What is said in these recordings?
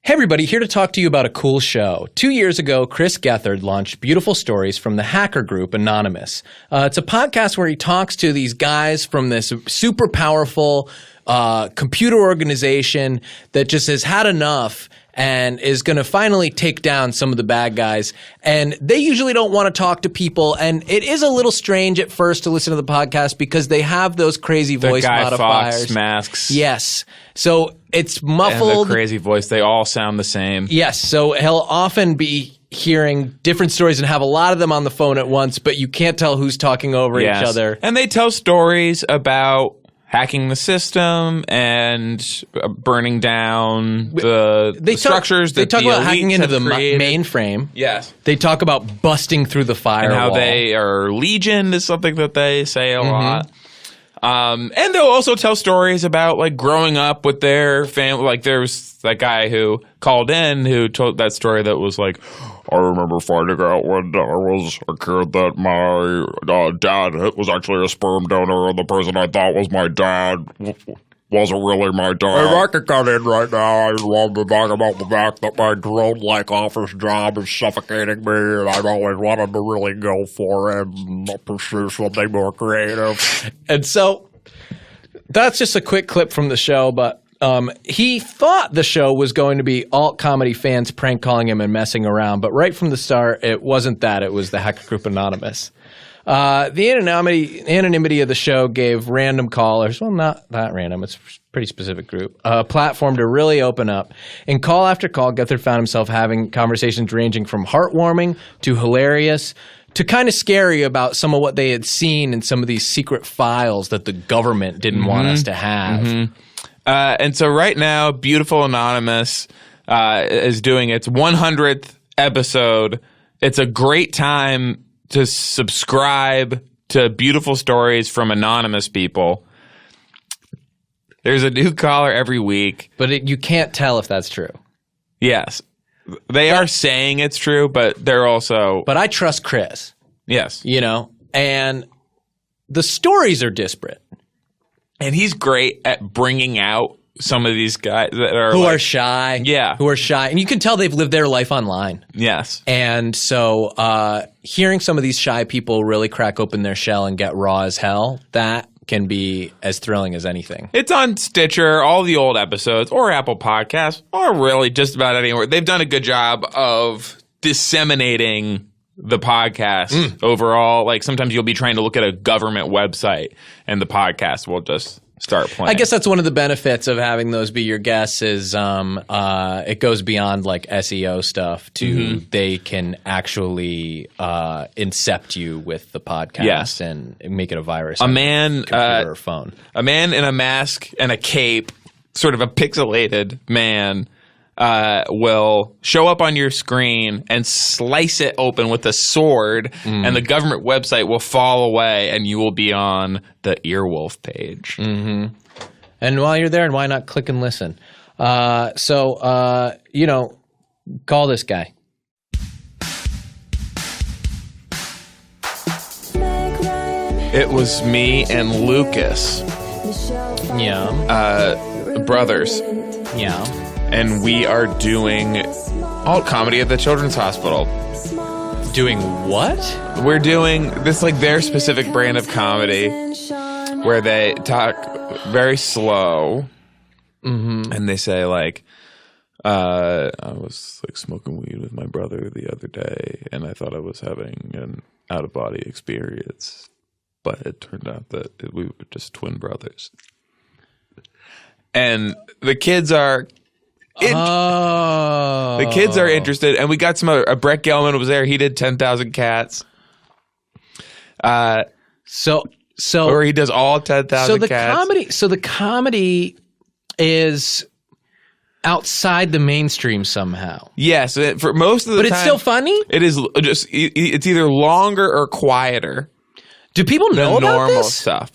Hey everybody, here to talk to you about a cool show. 2 years ago, Chris Gethard launched Beautiful Stories from the hacker group Anonymous. It's a podcast where he talks to these guys from this super powerful computer organization that just has had enough and is going to finally take down some of the bad guys. And they usually don't want to talk to people. And it is a little strange at first to listen to the podcast because they have those crazy voice modifiers. Fox masks. Yes. So it's muffled. And the crazy voice. They all sound the same. Yes. So he'll often be hearing different stories and have a lot of them on the phone at once, but you can't tell who's talking over each other. And they tell stories about hacking the system and burning down the structures that they talk about hacking into the mainframe. Yes. They talk about busting through the firewall. And how they are legion is something that they say a lot. And they'll also tell stories about like growing up with their family. Like there was that guy who called in who told that story that was like, I remember finding out when I was a kid that my dad was actually a sperm donor, and the person I thought was my dad wasn't really my dad. If I could come in right now, I'd love to talk about the fact that my drone-like office job is suffocating me, and I've always wanted to really go for it and pursue something more creative. And so that's just a quick clip from the show, but he thought the show was going to be alt comedy fans prank calling him and messing around, but right from the start, it wasn't that. It was the hacker group Anonymous. The anonymity of the show gave random callers, well, not that random, it's a pretty specific group, a platform to really open up. In call after call, Gethard found himself having conversations ranging from heartwarming to hilarious to kind of scary about some of what they had seen in some of these secret files that the government didn't want us to have. And so right now, Beautiful Anonymous is doing its 100th episode. It's a great time to subscribe to Beautiful Stories from Anonymous people. There's a new caller every week. But you can't tell if that's true. Yes. They are saying it's true, but they're also... But I trust Chris. Yes. You know, and the stories are disparate. And he's great at bringing out some of these guys that are who are shy. Yeah. Who are shy. And you can tell they've lived their life online. Yes. And so hearing some of these shy people really crack open their shell and get raw as hell, that can be as thrilling as anything. It's on Stitcher, all the old episodes, or Apple Podcasts, or really just about anywhere. They've done a good job of disseminating the podcast overall. Like sometimes you'll be trying to look at a government website and the podcast will just start playing. I guess that's one of the benefits of having those be your guests is it goes beyond like SEO stuff to they can actually incept you with the podcast and make it a virus. A man, computer or phone. A man in a mask and a cape, sort of a pixelated man, will show up on your screen and slice it open with a sword, and the government website will fall away, and you will be on the Earwolf page. And while you're there, and why not click and listen? You know, call this guy. It was me and Lucas. Yeah. Brothers. Yeah. And we are doing alt comedy at the Children's Hospital. Doing what? We're doing this like their specific brand of comedy where they talk very slow and they say like, I was like smoking weed with my brother the other day and I thought I was having an out-of-body experience, but it turned out that we were just twin brothers. And the kids are... The kids are interested, and we got some other. Brett Gelman was there. He did 10,000 Cats. Or he does all 10,000 Cats. So the comedy is outside the mainstream somehow. Yes, for most of the time. But it's still funny? It is just. It's either longer or quieter. Do people know about normal this? Stuff?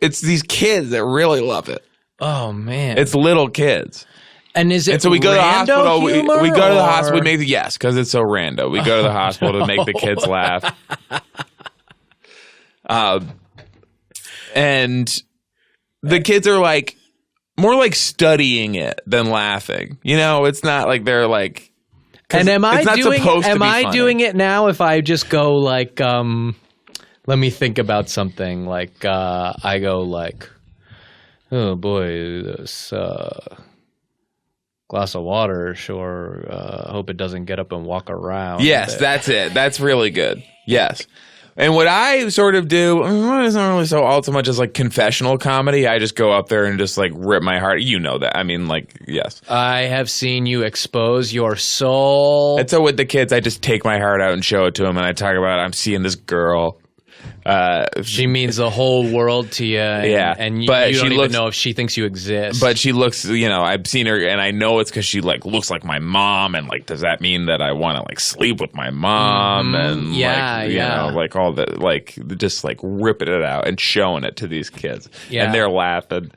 It's these kids that really love it. Oh man, it's little kids. And is it? And so we go to the hospital. We go to the hospital. We make yes, because it's so random. We go to the hospital to make the kids laugh. And the kids are like, more like studying it than laughing. You know, it's not like they're like. And am I funny. doing it now if I just go like, let me think about something. Like, I go like, oh boy, this glass of water, sure, hope it doesn't get up and walk around. Yes, that's it. That's really good. Yes. And what I sort of do, it's not really all so much as like confessional comedy. I just go up there and just like rip my heart. You know that. I mean, like, yes. I have seen you expose your soul. And so with the kids, I just take my heart out and show it to them. And I talk about, I'm seeing this girl. She means the whole world to you. And you don't even know if she thinks you exist. But she looks, you know, I've seen her and I know it's because she like looks like my mom. And like, does that mean that I want to like sleep with my mom? And you know, like all that, like just like ripping it out and showing it to these kids. Yeah. And they're laughing.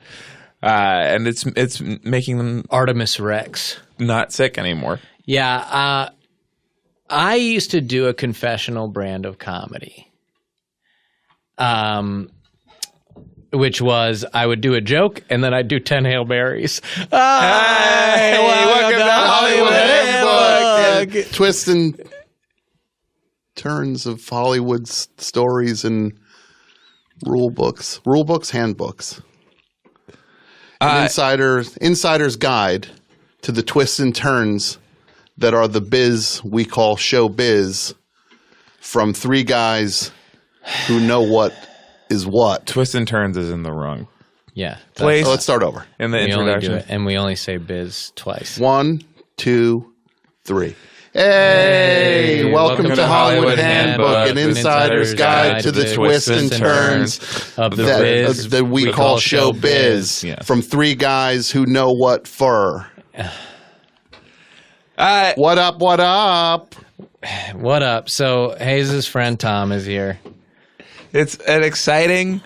And it's making them Artemis Rex not sick anymore. Yeah. I used to do a confessional brand of comedy. Which was I would do a joke and then I'd do 10 Hail Marys. Hey, welcome to Hollywood Handbook. Twists and turns of Hollywood's stories and rule books, handbooks. An insider's guide to the twists and turns that are the biz we call showbiz from three guys who know what is what. Twists and turns is in the wrong place. So let's start over. In the introduction. And we only say biz twice. 1, 2, 3. Hey, welcome to Hollywood Handbook, an insider's guide to the twists and turns of the biz that we call showbiz. Yes. From three guys who know what for. What up, what up? What up? So Hayes' friend Tom is here. It's an exciting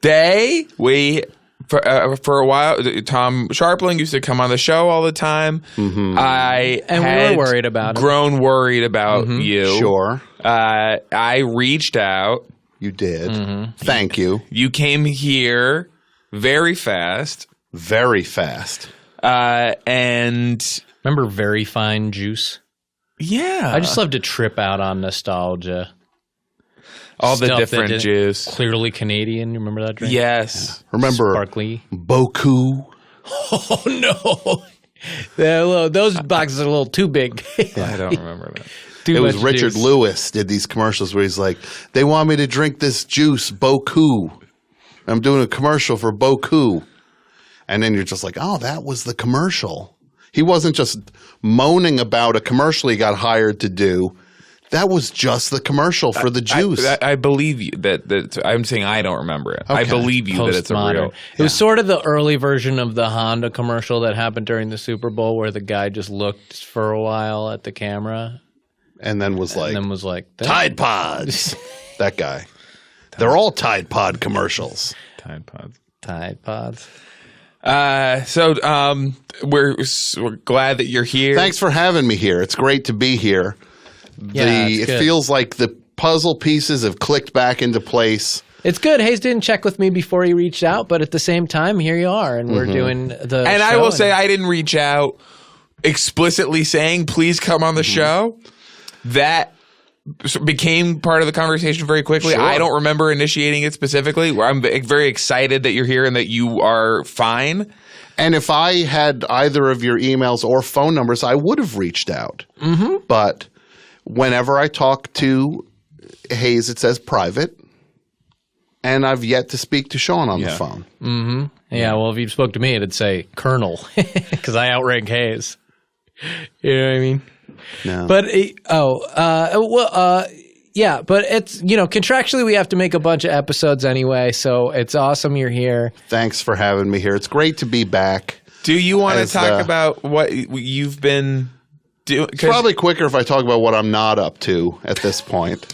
day. For a while, Tom Scharpling used to come on the show all the time. Mm-hmm. We were worried about worried about you. Sure. I reached out. You did. Mm-hmm. Thank you. You came here very fast. Very fast. And remember Very Fine Juice? Yeah. I just love to trip out on nostalgia. All the different juice. Clearly Canadian. You remember that drink? Yes. Yeah. Remember Sparkly? Boku? Oh, no. Those boxes are a little too big. I don't remember that. It was Richard Lewis did these commercials where he's like, they want me to drink this juice, Boku. I'm doing a commercial for Boku. And then you're just like, oh, that was the commercial. He wasn't just moaning about a commercial he got hired to do. That was just the commercial for the juice. I believe you that I'm saying I don't remember it. Okay. I believe you that it's a real. It was sort of the early version of the Honda commercial that happened during the Super Bowl where the guy just looked for a while at the camera. And then was like Tide Pods. That guy. They're all Tide Pod commercials. Tide Pods. So we're glad that you're here. Thanks for having me here. It's great to be here. It feels like the puzzle pieces have clicked back into place. It's good. Hayes didn't check with me before he reached out, but at the same time, here you are, and we're doing the And show I will say I didn't reach out explicitly saying, please come on the show. That became part of the conversation very quickly. Sure. I don't remember initiating it specifically. I'm very excited that you're here and that you are fine. And if I had either of your emails or phone numbers, I would have reached out. Mm-hmm. But whenever I talk to Hayes, it says private. And I've yet to speak to Sean on the phone. Mm-hmm. Yeah, well, if you spoke to me, it'd say Colonel because I outrank Hayes. You know what I mean? No. But, yeah, but it's, contractually we have to make a bunch of episodes anyway, so it's awesome you're here. Thanks for having me here. It's great to be back. Do you want to talk about what you've been doing? It's probably quicker if I talk about what I'm not up to at this point.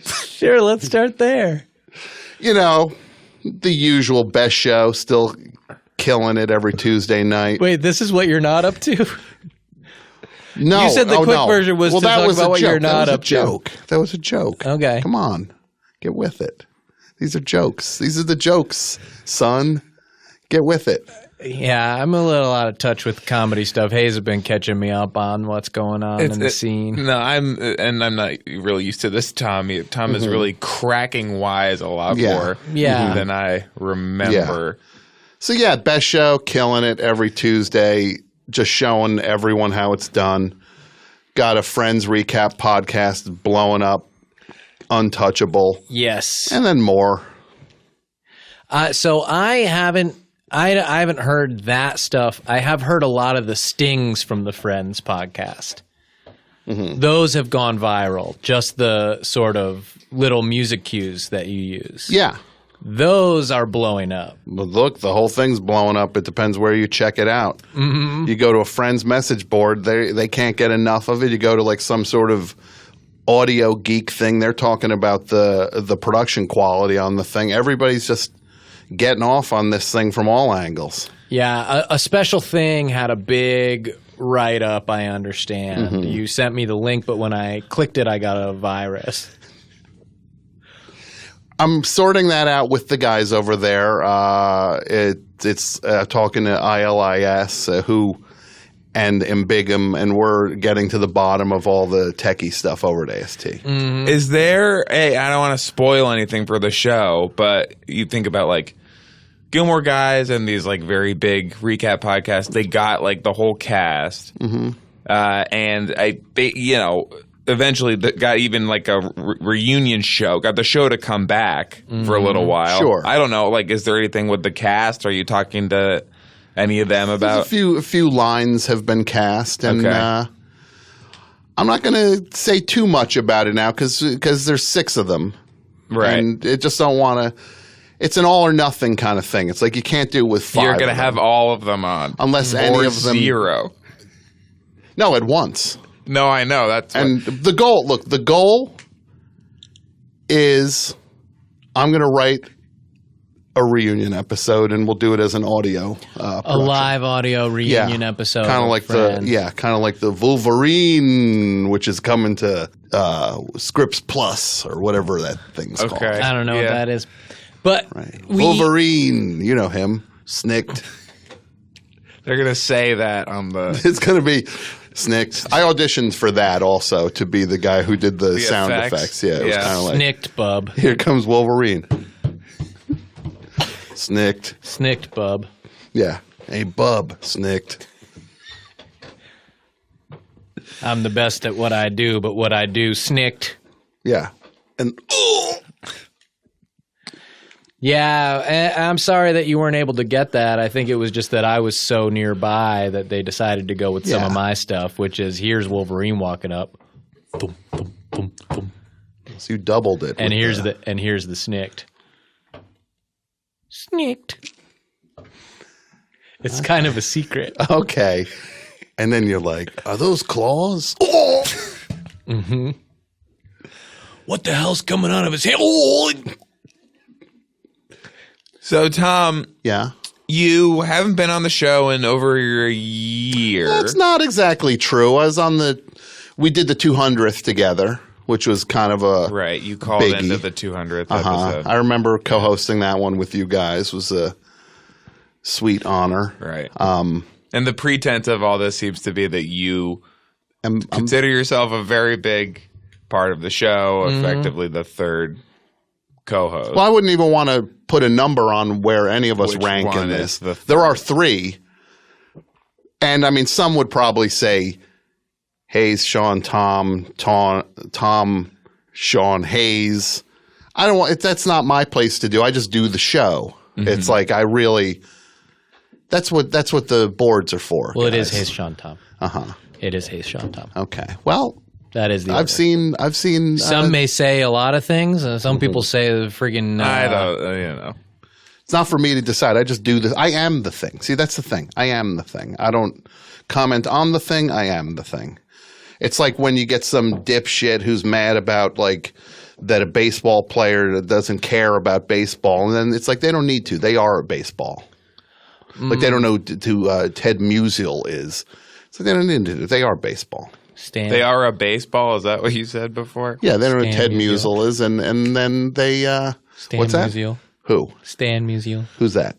Sure, let's start there. The usual best show, still killing it every Tuesday night. Wait, this is what you're not up to? No. You said the quick version was to talk about what you're not up to. That was a joke. Okay. Come on. Get with it. These are jokes. These are the jokes, son. Get with it. Yeah, I'm a little out of touch with comedy stuff. Hayes has been catching me up on what's going on in the scene. No, I'm not really used to this Tom. Tom is really cracking wise a lot more than I remember. Yeah. So yeah, best show, killing it every Tuesday, just showing everyone how it's done. Got a Friends recap podcast blowing up, untouchable. Yes. And then more. So I haven't heard that stuff. I have heard a lot of the stings from the Friends podcast. Mm-hmm. Those have gone viral. Just the sort of little music cues that you use. Yeah. Those are blowing up. But look, the whole thing's blowing up. It depends where you check it out. Mm-hmm. You go to a Friends message board, they can't get enough of it. You go to like some sort of audio geek thing, they're talking about the production quality on the thing. Everybody's just getting off on this thing from all angles. Yeah, a special thing had a big write-up, I understand. Mm-hmm. You sent me the link, but when I clicked it, I got a virus. I'm sorting that out with the guys over there. It's talking to ILIS and Embigum, and we're getting to the bottom of all the techie stuff over at AST. Mm-hmm. Is there I don't want to spoil anything for the show, but you think about like Gilmore Guys and these like very big recap podcasts, they got like the whole cast. Mm-hmm. And eventually got even like a reunion show, got the show to come back for a little while. Sure. I don't know, like, is there anything with the cast? Are you talking to any of them about? A few lines have been cast, and I'm not going to say too much about it now because there's 6 of them. Right. And it just don't want to. It's an all or nothing kind of thing. It's like you can't do it with 5. You're going to have all of them on. Unless any of them. 0. No, at once. No, I know. The goal is I'm going to write a reunion episode, and we'll do it as an audio a live audio reunion episode. Kind of like the Wolverine, which is coming to Scripps Plus or whatever that thing's called. I don't know what that is. But Wolverine, you know him, Snicked. They're going to say that on the... It's going to be... Snicked. I auditioned for that also to be the guy who did the sound effects. Yeah, it was kind of like Snicked, bub. Here comes Wolverine. Snicked. Snicked, bub. Yeah. Hey, bub. Snicked. I'm the best at what I do, but what I do, snicked. Yeah. And yeah, I'm sorry that you weren't able to get that. I think it was just that I was so nearby that they decided to go with some of my stuff, which is here's Wolverine walking up. Boom, boom, boom, boom. So you doubled it. And here's the snicked. Snicked. It's kind of a secret. Okay. And then you're like, are those claws? Oh! Mm-hmm. What the hell's coming out of his head? Oh! So, Tom, you haven't been on the show in over a year. That's not exactly true. We did the 200th together, which was kind of a right. You called biggie. Into the 200th episode. I remember co-hosting that one with you guys. It was a sweet honor. Right. And the pretense of all this seems to be that you consider yourself a very big part of the show, effectively the third co-host. Well, I wouldn't even want to put a number on where any of us rank in this. There are 3. And I mean, some would probably say Hayes, Sean, Tom, Sean, Hayes. I don't want that's not my place to do. I just do the show. Mm-hmm. It's like that's what the boards are for. Well, guys. It is Hayes, Sean, Tom. Uh-huh. It is Hayes, Sean, Tom. Okay. Well, that is the I've seen some may say a lot of things, and some people say the friggin' I don't It's not for me to decide. I just do this. I am the thing. See, that's the thing. I am the thing. I don't comment on the thing. I am the thing. It's like when you get some dipshit who's mad about like that a baseball player that doesn't care about baseball, and then it's like they don't need to. They are a baseball. Like they don't know who Ted Musial is. So they don't need to. They are baseball. They are a baseball? Is that what you said before? Yeah, they don't know who Ted Musial is, and then they Stan What's that? Musial. Who? Stan Musial. Who's that?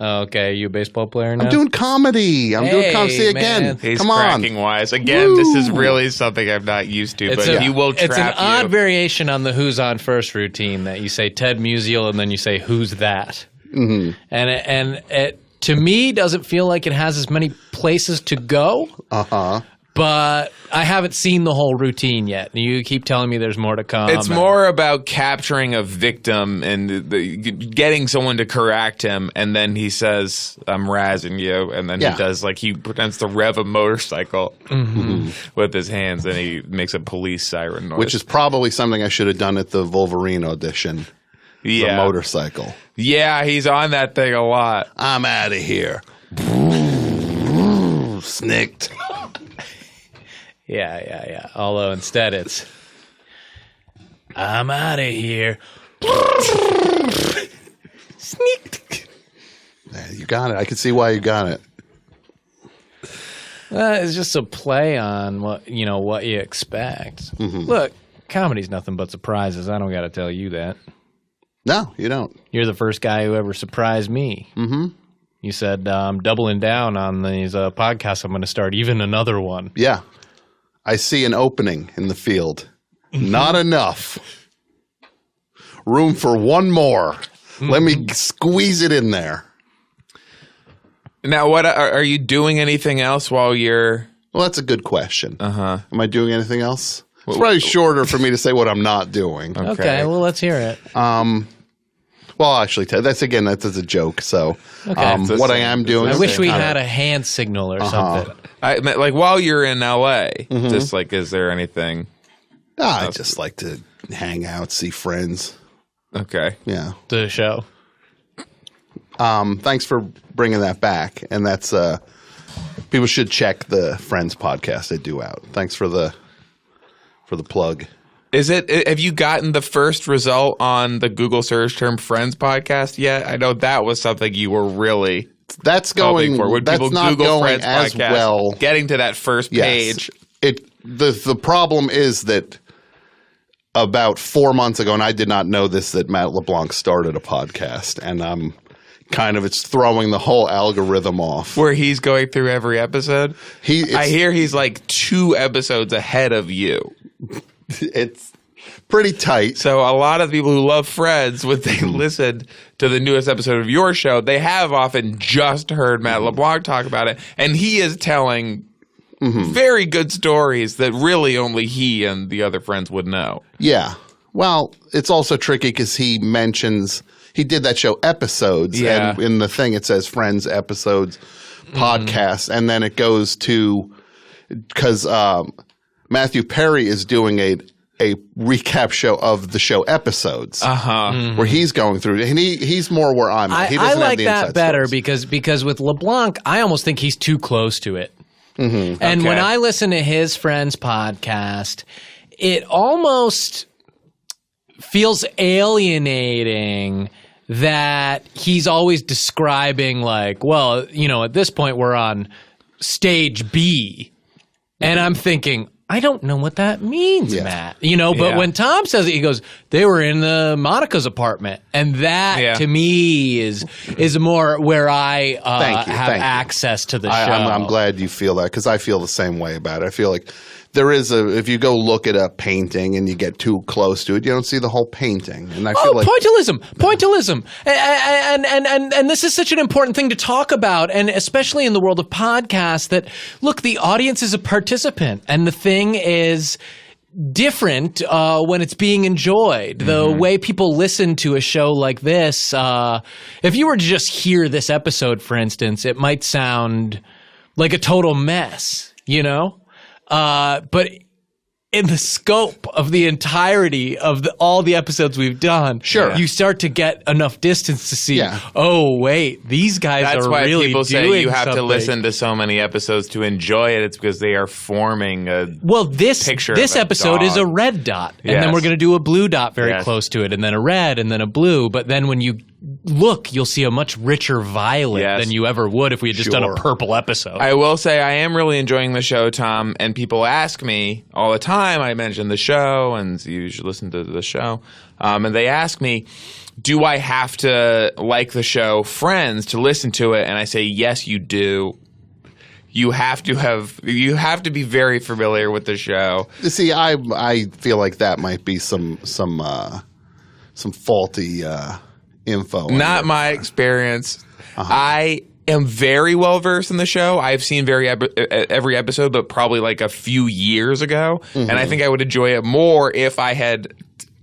Oh, okay, you a baseball player now? I'm doing comedy. I'm doing comedy. See, again. man. He's Come on. cracking wise. Again, this is really something I'm not used to, but he will trap you. It's an odd variation on the Who's On First routine that you say Ted Musial and then you say Who's That? Mm-hmm. And it, to me, doesn't feel like it has as many places to go. Uh-huh. But I haven't seen the whole routine yet. You keep telling me there's more to come. It's more about capturing a victim and getting someone to correct him, and then he says, I'm razzing you, and then he pretends to rev a motorcycle with his hands, and he makes a police siren noise. Which is probably something I should have done at the Wolverine audition. The motorcycle. Yeah, he's on that thing a lot. I'm out of here. Snicked. Yeah. Although instead it's, I'm out of here. Sneaked. Yeah, you got it. I can see why you got it. It's just a play on what you expect. Mm-hmm. Look, comedy's nothing but surprises. I don't got to tell you that. No, you don't. You're the first guy who ever surprised me. Mm-hmm. You said, I'm doubling down on these podcasts. I'm going to start even another one. Yeah. I see an opening in the field. Not enough. Room for one more. Let me squeeze it in there. Now, what are you doing anything else while you're... Well, that's a good question. Uh-huh. Am I doing anything else? It's probably shorter for me to say what I'm not doing. Okay, well, let's hear it. Well, actually, that's a joke. So, what I am doing. I wish we had a hand signal or something. I meant, like, while you're in LA, just like, is there anything? I just like to hang out, see friends. Okay. Yeah. The show. Thanks for bringing that back, and that's people should check the Friends podcast they do out. Thanks for the plug. Have you gotten the first result on the Google search term Friends podcast yet? I know that was something you were really hoping for. When people Google Friends as podcast, well. Getting to that first page. The problem is that about 4 months ago, and I did not know this, that Matt LeBlanc started a podcast, and it's throwing the whole algorithm off. Where he's going through every episode? I hear he's like 2 episodes ahead of you. It's pretty tight. So a lot of people who love Friends, when they listen to the newest episode of your show, they have often just heard Matt LeBlanc talk about it, and he is telling very good stories that really only he and the other friends would know. Yeah. Well, it's also tricky because he mentions he did that show Episodes, and in the thing it says Friends Episodes podcast, and then it goes to because Matthew Perry is doing a recap show of the show Episodes, where he's going through, and he's more where I'm at. I like that better because with LeBlanc, I almost think he's too close to it. Mm-hmm. And when I listen to his Friends podcast, it almost feels alienating that he's always describing like, well, at this point we're on stage B. And I'm thinking, I don't know what that means, Matt. But when Tom says it, he goes, they were in Monica's apartment. And that, to me, is more where I have access to the show. I'm glad you feel that, because I feel the same way about it. I feel like there is if you go look at a painting and you get too close to it, you don't see the whole painting. And I feel like pointillism. And this is such an important thing to talk about, and especially in the world of podcasts, that look, the audience is a participant, and the thing is different when it's being enjoyed. The way people listen to a show like this, if you were to just hear this episode, for instance, it might sound like a total mess, but in the scope of the entirety of all the episodes we've done, you start to get enough distance to see, oh, wait, these guys are really doing something. That's why people say you have to listen to so many episodes to enjoy it. It's because they are forming a picture this of a episode dog. Is a red dot, and then we're going to do a blue dot very close to it, and then a red, and then a blue. But then when you look, you'll see a much richer violet than you ever would if we had just done a purple episode. I will say I am really enjoying the show, Tom, and people ask me all the time. I mention the show, and you should listen to the show. And they ask me, do I have to like the show Friends to listen to it? And I say, yes, you do. You have to be very familiar with the show. See, I feel like that might be some faulty info. Not my experience. I am very well versed in the show. I've seen every episode, but probably like a few years ago. And I think I would enjoy it more if I had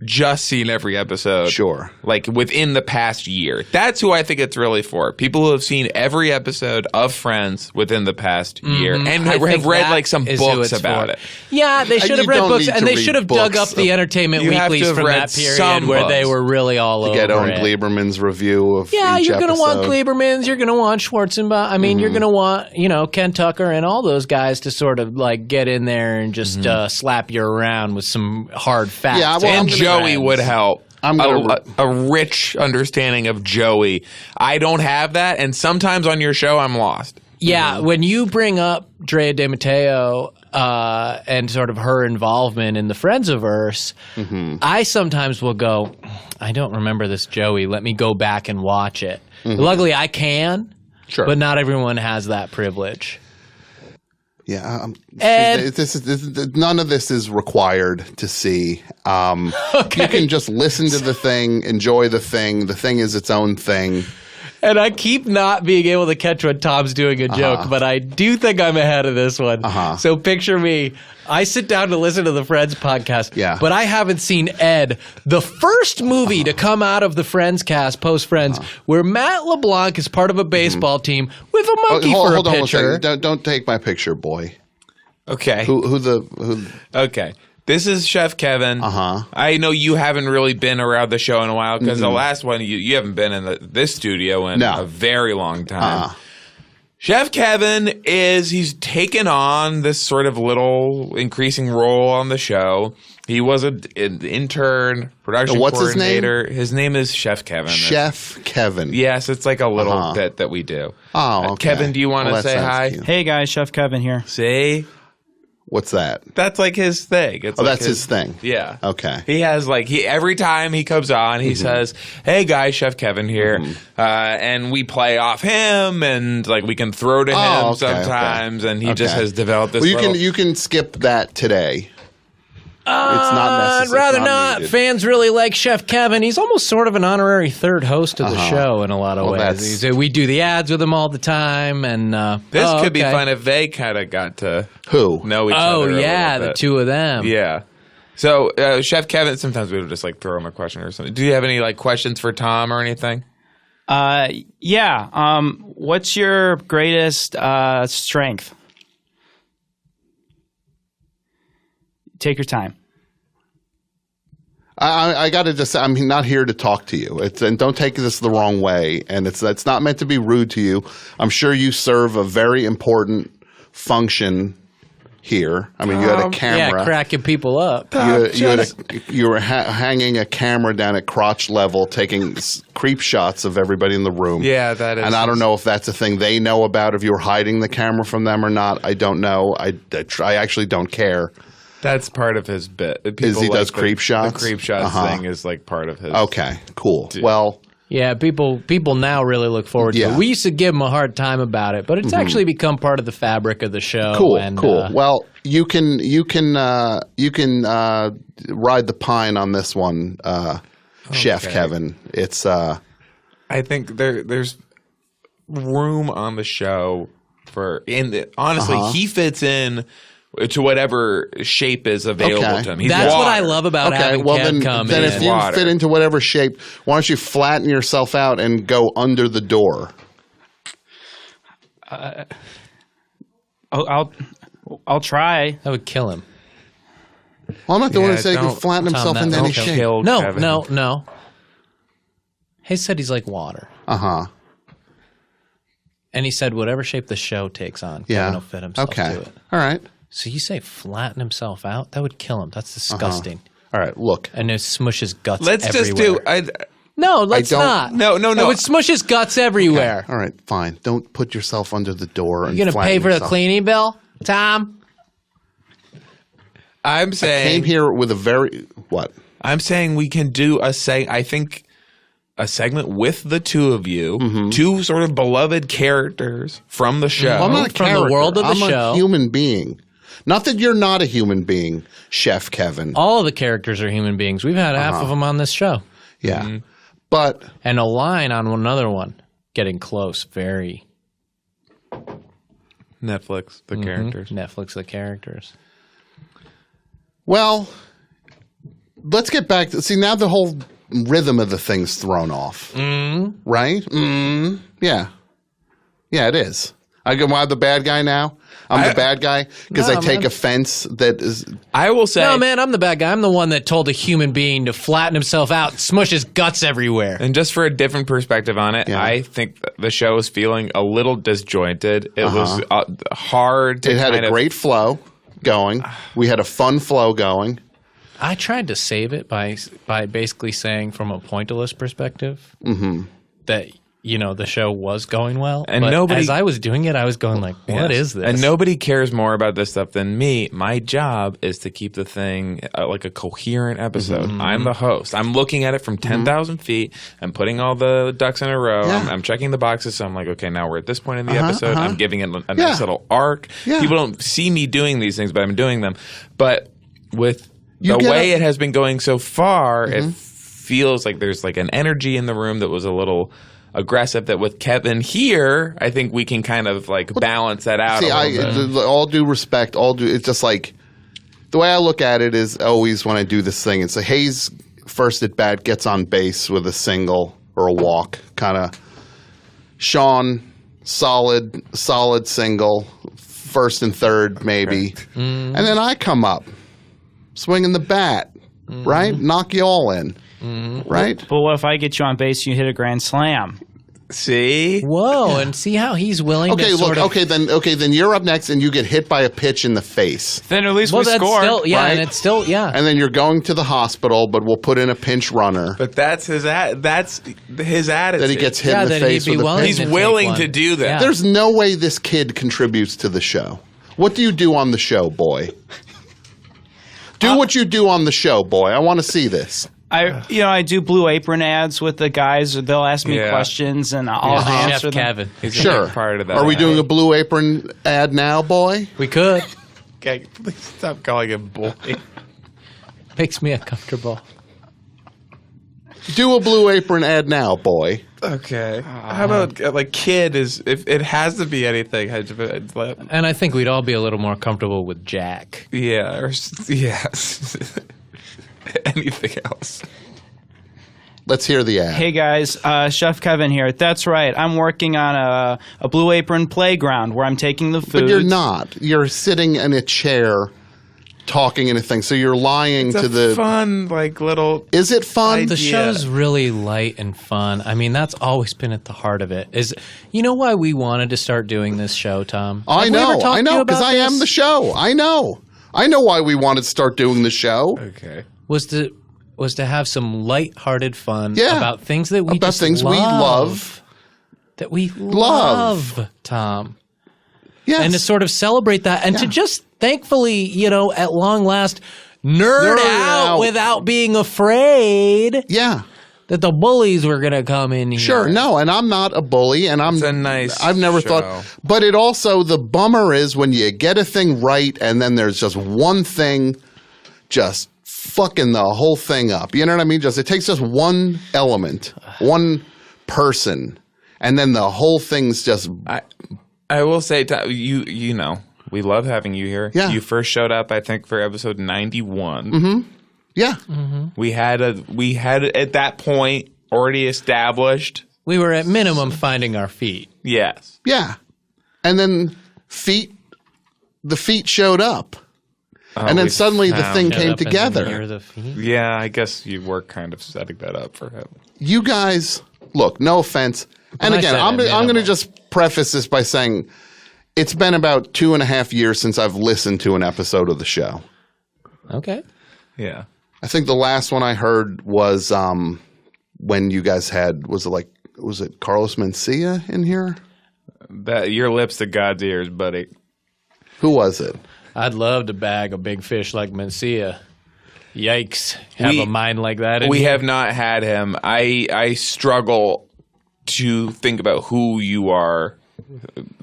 just seen every episode. Sure. Like within the past year. That's who I think it's really for. People who have seen every episode of Friends within the past year and have read like some books about it. Yeah, they should have read books, and they should have dug up the Entertainment Weeklies from that period where they were really all over get Owen it. Gleiberman's review of each you're going to want episode. Gleiberman's, you're going to want Schwarzenbach. I mean, you're going to want, Ken Tucker and all those guys to sort of like get in there and just slap you around with some hard facts. Yeah, well, and Joey would help. A rich understanding of Joey. I don't have that, and sometimes on your show I'm lost. Yeah, when you bring up Drea De Matteo and sort of her involvement in the Friendsiverse, I sometimes will go, I don't remember this Joey. Let me go back and watch it. Luckily, I can, but not everyone has that privilege. Yeah, none of this is required to see. You can just listen to the thing, enjoy the thing. The thing is its own thing. And I keep not being able to catch when Tom's doing a joke, but I do think I'm ahead of this one. So picture me. I sit down to listen to the Friends podcast, but I haven't seen Ed, the first movie to come out of the Friends cast, post-Friends, where Matt LeBlanc is part of a baseball team with a monkey for a pitcher. Hold on, don't take my picture, boy. Okay. Who? Okay. This is Chef Kevin. I know you haven't really been around the show in a while because the last one, you haven't been in this studio in a very long time. Chef Kevin he's taken on this sort of little increasing role on the show. He was an intern, production coordinator. His name is Chef Kevin. Chef Kevin. Yes, it's like a little bit that we do. Oh, okay. Kevin, do you want to say hi? Cute. Hey guys, Chef Kevin here. See? What's that? That's like his thing. It's like that's his thing. Yeah. Okay. He has every time he comes on, he says, "Hey guys, Chef Kevin here," and we play off him, and like we can throw to him sometimes, and he just has developed this. Well, you can skip that today. It's not necessary. I'd rather not. Needed. Fans really like Chef Kevin. He's almost sort of an honorary third host of the show in a lot of ways. We do the ads with him all the time, and this could be fun if they kind of got to know each other. Oh yeah, the two of them. Yeah. So Chef Kevin, sometimes we would just like throw him a question or something. Do you have any like questions for Tom or anything? Yeah. What's your greatest strength? Take your time. I got to just. I'm not here to talk to you. And don't take this the wrong way. And it's not meant to be rude to you. I'm sure you serve a very important function here. I mean, you had a camera. Yeah, cracking people up. You were hanging a camera down at crotch level, taking creep shots of everybody in the room. Yeah, that is. And I don't know if that's a thing they know about. If you were hiding the camera from them or not, I don't know. I actually don't care. That's part of his bit. He does creep shots? The creep shots thing is like part of his. Okay, cool. Well, yeah, people now really look forward to it. We used to give him a hard time about it, but it's actually become part of the fabric of the show. Cool. Well, you can ride the pine on this one, Chef Kevin. It's I think there's room on the show for honestly, he fits in to whatever shape is available to him. That's what I love about having Kev come then in. If you fit into whatever shape, why don't you flatten yourself out and go under the door? I'll try. That would kill him. Well, I'm not the one to say he can flatten himself into any shape. No. He said he's like water. And he said whatever shape the show takes on, Kevin will fit himself to it. All right. So you say flatten himself out? That would kill him. That's disgusting. All right, look. And it smush his guts Let's everywhere. just do No, let's don't- not. No. It would smush his guts everywhere. All right, fine. Don't put yourself under the door. And You gonna flatten pay for the yourself. cleaning bill, Tom? I'm saying Came here with a very what? I'm saying we can do a segment with the two of you, two sort of beloved characters from the show. I'm not a From the character. world of the I'm show. a human being. Not that you're not a human being, Chef Kevin. All of the characters are human beings. We've had half of them on this show. Yeah, but And a line on another one. Getting close. Very. Netflix, the characters. Netflix, the characters. well, let's get back to see now. The whole rhythm of the thing's thrown off, right? Yeah, it is. Am I the bad guy now? I'm the bad guy because No, I take man. offense that is. I will say, No, man, I'm the bad guy. I'm the one that told a human being to flatten himself out and smush his guts everywhere. and just for a different perspective on it, Yeah. I think the show is feeling a little disjointed. It was hard to It had kind a of- great flow going. We had a fun flow going. I tried to save it by basically saying from a pointillist perspective that, the show was going well. And but nobody- as I was doing it, I was going like, what Yes. is this? And nobody cares more about this stuff than me. My job is to keep the thing like a coherent episode. I'm the host. I'm looking at it from 10,000 feet. I'm putting all the ducks in a row. Yeah. I'm checking the boxes. So I'm like, okay, now we're at this point in the episode. I'm giving it a nice Yeah. little arc. Yeah. People don't see me doing these things, but I'm doing them. But with You the get way a- it has been going so far, it feels like there's like an energy in the room that was a little aggressive, that with Kevin here, I think we can kind of like balance that out See, a little bit. all due respect, it's just like the way I look at it is always when I do this thing, it's like Hayes first at bat gets on base with a single or a walk, kind of. Sean, solid single, first and third maybe, and then I come up, swinging the bat, right, knock you all in, right. But what if I get you on base and you hit a grand slam? See? Whoa, and see how he's willing Okay, to look. sort of... Then you're up next, and you get hit by a pitch in the face, Then at least Well, we that's scored. still... Yeah, right? and it's still... Yeah. and then you're going to the hospital, but we'll put in a pinch runner But that's his attitude. that he gets hit Yeah, in the that he'd face be with a willing pinch. He's to willing take to one. do that. Yeah. There's no way this kid contributes to the show. What do you do on the show, boy? Do what you do on the show, boy. I want to see this. I do Blue Apron ads with the guys. They'll ask me Yeah. questions, and I'll Chef answer them. Kevin. He's a Sure. big part of that. Are we doing a Blue Apron ad now, boy? We could. Okay, please stop calling him boy. Makes me uncomfortable. Do a Blue Apron ad now, boy. Okay. How about like kid is if it has to be anything? And I think we'd all be a little more comfortable with Jack. Yeah. Or yeah. Anything else? Let's hear the ad. Hey guys, Chef Kevin here. That's right. I'm working on a Blue Apron playground where I'm taking the food. But you're not. You're sitting in a chair talking in a thing. So you're lying It's to a the. fun like little. Is it fun? The Yeah. show's really light and fun. I mean, that's always been at the heart of it. You know why we wanted to start doing this show, Tom? I Have we ever know, talked to you because about I am this? the show. I know why we wanted to start doing the show. Okay. Was to have some light-hearted fun Yeah. about things that we About just things we love. that we love, Tom. Yes. And to sort of celebrate that and to Yeah. just thankfully, at long last, nerd out out. without being afraid yeah. that the bullies were going to come in here. Sure. No, and I'm not a bully, and I'm. It's a nice I've never show. thought, but it also the bummer is when you get a thing right, and then there's just one thing, just fucking the whole thing up. You know what I mean? It takes just one element, one person, and then the whole thing's just. I will say, you know, we love having you here. Yeah. You first showed up, I think, for episode 91. Yeah. We had at that point already established. We were at minimum finding our feet. Yes. Yeah. And then the feet showed up. And then we suddenly the found thing it. came Up in together. near the feet. Yeah, I guess you were kind of setting that up for him. You guys, look, no offense. And I again, said I'm at going to minimum. just preface this by saying it's been about 2.5 years since I've listened to an episode of the show. Okay. Yeah. I think the last one I heard was when you guys had, was it Carlos Mencia in here? Your lips to God's ears, buddy. Who was it? I'd love to bag a big fish like Mencia. Yikes. Have a mind like that in We here? have not had him. I struggle to think about who you are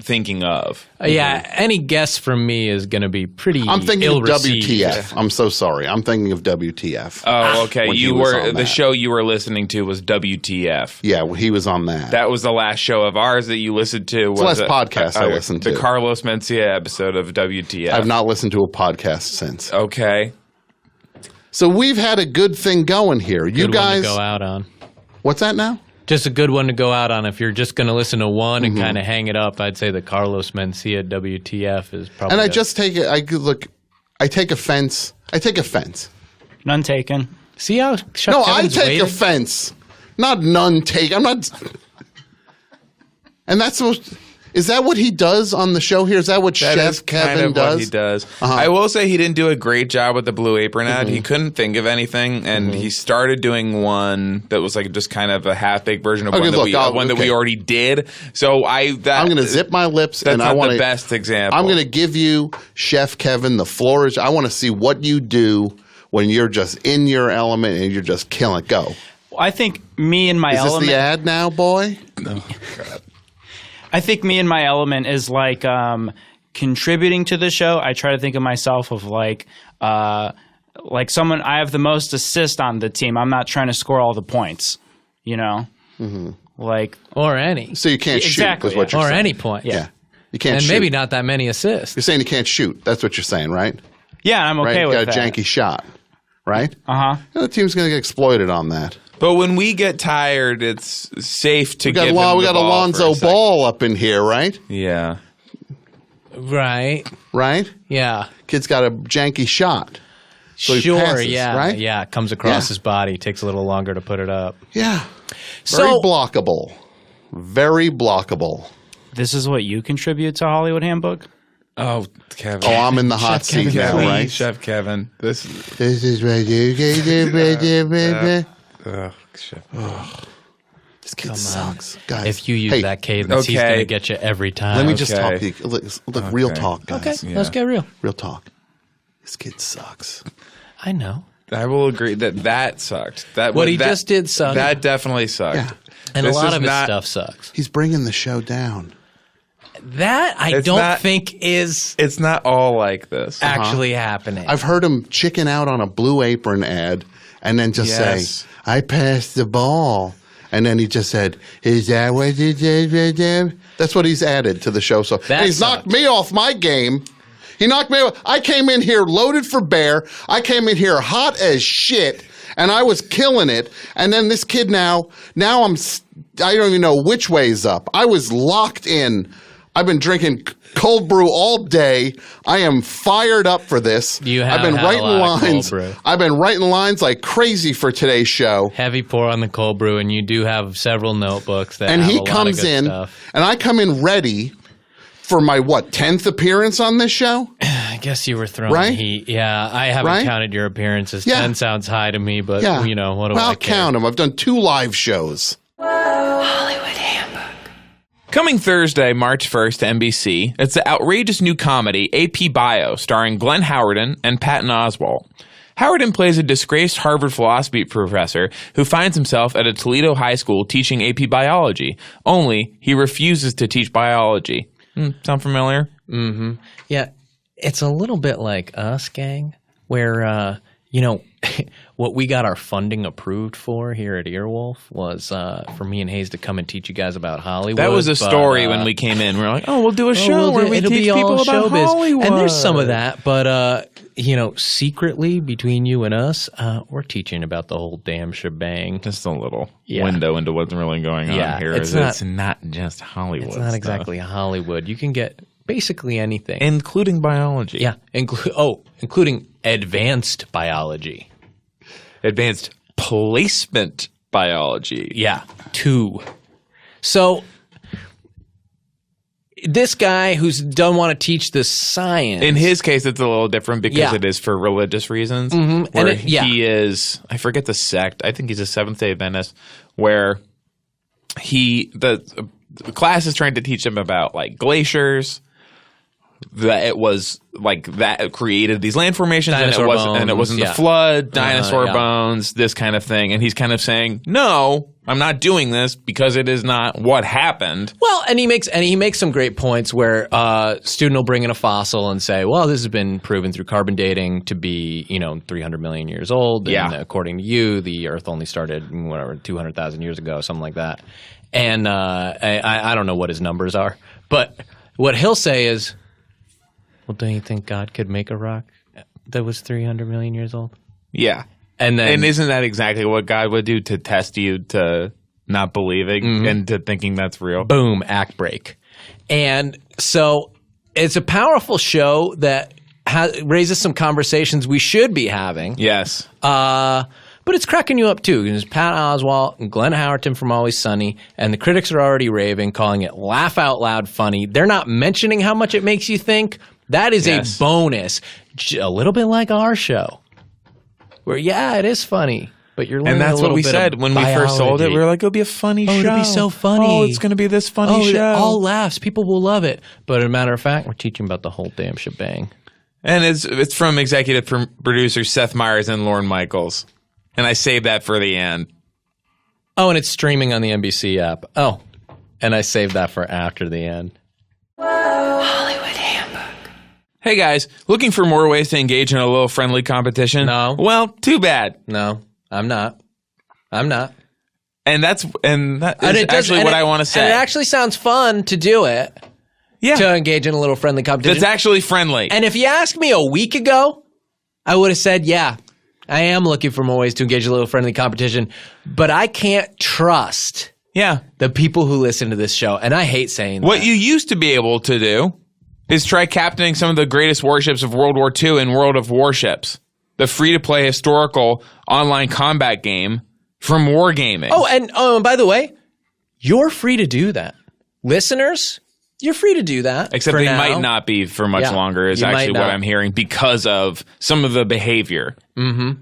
thinking of. Yeah, any guess from me is going to be pretty I'm thinking of ill-received. WTF. I'm so sorry. I'm thinking of WTF. Oh, okay. When he You was were on the that. show you were listening to was WTF. Yeah, well, he was on that. That was the last show of ours that you listened to. the last podcast I listened to. The Carlos Mencia episode of WTF. I've not listened to a podcast since. Okay. So we've had a good thing going here. You Good guys, one to go out on. what's that now? Just a good one to go out on. If you're just going to listen to one and kind of hang it up, I'd say the Carlos Mencia WTF is probably. And I just take it. I take offense. I take offense. None taken. see how Chef No, Kevin's I take waiting? offense. Not none take. I'm not. And that's supposed. Is that what he does on the show here? Is that what That Chef is Kevin kind of does? what he does. I will say he didn't do a great job with the Blue Apron ad. Mm-hmm. He couldn't think of anything, and he started doing one that was like just kind of a half-baked version of Okay, one that look, that we okay. already did. So I'm going to zip my lips, That's and I not want the best example. I'm going to give you, Chef Kevin, the floor is. I want to see what you do when you're just in your element and you're just killing it. Go. I think me and my Is element. this the ad now, boy? I think me and my element is like contributing to the show. I try to think of myself of like someone. I have the most assist on the team. I'm not trying to score all the points. You know, like Or any. So you can't Exactly, shoot, is what yeah. you're Or saying. any point. Yeah. You can't And shoot. maybe not that many assists. You're saying you can't shoot. That's what you're saying, right? yeah, I'm Right? okay You with got a that. janky shot, right? Uh huh. The team's going to get exploited on that. But when we get tired, it's safe to We got, give him the we got ball for Alonzo a second. Ball up in here, right? Yeah. Right. Right? Yeah. Kid's got a janky shot. So he sure. passes, yeah. right? Yeah. It comes across Yeah. his body. Takes a little longer to put it up. Yeah. Very So blockable. Very blockable. This is what you contribute to Hollywood Handbook. Oh, Kevin. Oh, I'm in the hot seat Kevin, now, please, right? Chef Kevin. This. This is right here. Chef. This kid sucks. Guys, if you use hey, that cadence, he's okay. going to get you every time. let me just talk Okay. to you. Look, real talk, guys. Okay. Yeah. Let's get real. Real talk. This kid sucks. I know. I will agree that sucked. What he just did sucked. That definitely sucked. Yeah. And This a lot is of his not- stuff sucks. He's bringing the show down. That I It's don't not- think is It's not all like this. actually happening. I've heard him chicken out on a Blue Apron ad and then just Yes. say, I passed the ball. And then he just said, is that what you did? That's what he's added to the show. So and he's knocked me off my game. He knocked me off. I came in here loaded for bear. I came in here hot as shit. And I was killing it. And then this kid I don't even know which way's up. I was locked in. I've been drinking cold brew all day. I am fired up for this. You have I've been had a writing lot of cold lines. brew. I've been writing lines like crazy for today's show. Heavy pour on the cold brew, and you do have several notebooks that And have he a lot of comes good in, stuff. and I come in ready for my 10th appearance on this show? I guess you were throwing Right? heat. Yeah, I haven't Right? counted your appearances. Yeah. 10 sounds high to me, but Yeah. you know, what do Well, I I'll care? count them. I've done 2 live shows. Coming Thursday, March 1st to NBC, it's the outrageous new comedy AP Bio starring Glenn Howerton and Patton Oswalt. Howerton plays a disgraced Harvard philosophy professor who finds himself at a Toledo high school teaching AP biology, only he refuses to teach biology. Sound familiar? Yeah, it's a little bit like Us, gang, where, what we got our funding approved for here at Earwolf was for me and Hayes to come and teach you guys about Hollywood. That was a but, story when we came in. We were like, oh, we'll do a show we'll where do- we it'll teach be all people about showbiz. Hollywood. And there's some of that, but secretly between you and us, we're teaching about the whole damn shebang. Just a little Yeah. window into what's really going Yeah, on here. it's It's not just Hollywood. It's not stuff. exactly Hollywood. You can get basically anything. Including biology. Yeah, including advanced biology. Advanced placement biology. Yeah, 2. So this guy who's don't want to teach this science. In his case, it's a little different because it is for religious reasons. Mm-hmm. Where he is, I forget the sect. I think he's a Seventh-day Adventist, where the class is trying to teach him about like glaciers. That it was like that created these land formations, and it wasn't the flood, dinosaur bones, this kind of thing. And he's kind of saying, "No, I'm not doing this because it is not what happened." Well, and he makes some great points where a student will bring in a fossil and say, "Well, this has been proven through carbon dating to be 300 million years old. And according to you, the Earth only started 200,000 years ago, something like that." And I don't know what his numbers are, but what he'll say is, well, don't you think God could make a rock that was 300 million years old? Yeah. And isn't that exactly what God would do to test you to not believing and to thinking that's real? Boom, act break. And so it's a powerful show that raises some conversations we should be having. Yes. But it's cracking you up, too. There's Pat Oswalt and Glenn Howerton from Always Sunny, and the critics are already raving, calling it laugh out loud funny. They're not mentioning how much it makes you think. That is a bonus. A little bit like our show. Where, it is funny, but you're learning and that's a little what we bit said of when we first sold it. We were like, it'll be a funny show. It'll be so funny. Oh, it's going to be this funny show. All laughs. People will love it. But as a matter of fact, we're teaching about the whole damn shebang. And it's from executive producers Seth Meyers and Lorne Michaels. And I saved that for the end. Oh, and it's streaming on the NBC app. Oh, and I saved that for after the end. Hollywood Handbook. Hey guys, looking for more ways to engage in a little friendly competition? No. Well, too bad. No, I'm not. And that is actually what I want to say. And it actually sounds fun to do it. Yeah. To engage in a little friendly competition. That's actually friendly. And if you asked me a week ago, I would have said, yeah, I am looking for more ways to engage in a little friendly competition. But I can't trust the people who listen to this show. And I hate saying that. What you used to be able to do is try captaining some of the greatest warships of World War II in World of Warships, the free-to-play historical online combat game from Wargaming. Oh, and by the way, you're free to do that. Listeners, you're free to do that. Except they might not be for much longer is actually what I'm hearing because of some of the behavior. Mm-hmm.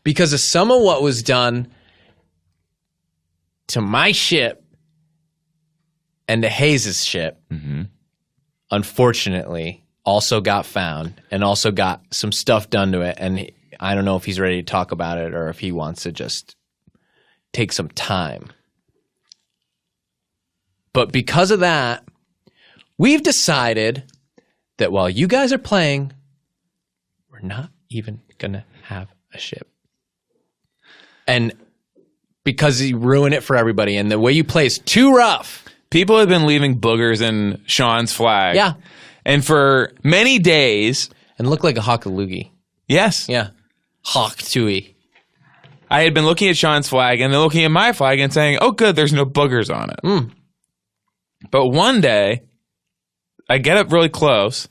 Because of some of what was done to my ship and to Hayes' ship, unfortunately, also got found and also got some stuff done to it. And I don't know if he's ready to talk about it or if he wants to just take some time. But because of that, we've decided that while you guys are playing, we're not even going to have a ship. And because you ruin it for everybody and the way you play is too rough. People have been leaving boogers in Sean's flag. Yeah. And for many days. And look like a hockaloogie. Yes. Yeah. Hawk tui. I had been looking at Sean's flag and then looking at my flag and saying, oh, good, there's no boogers on it. But one day, I get up really close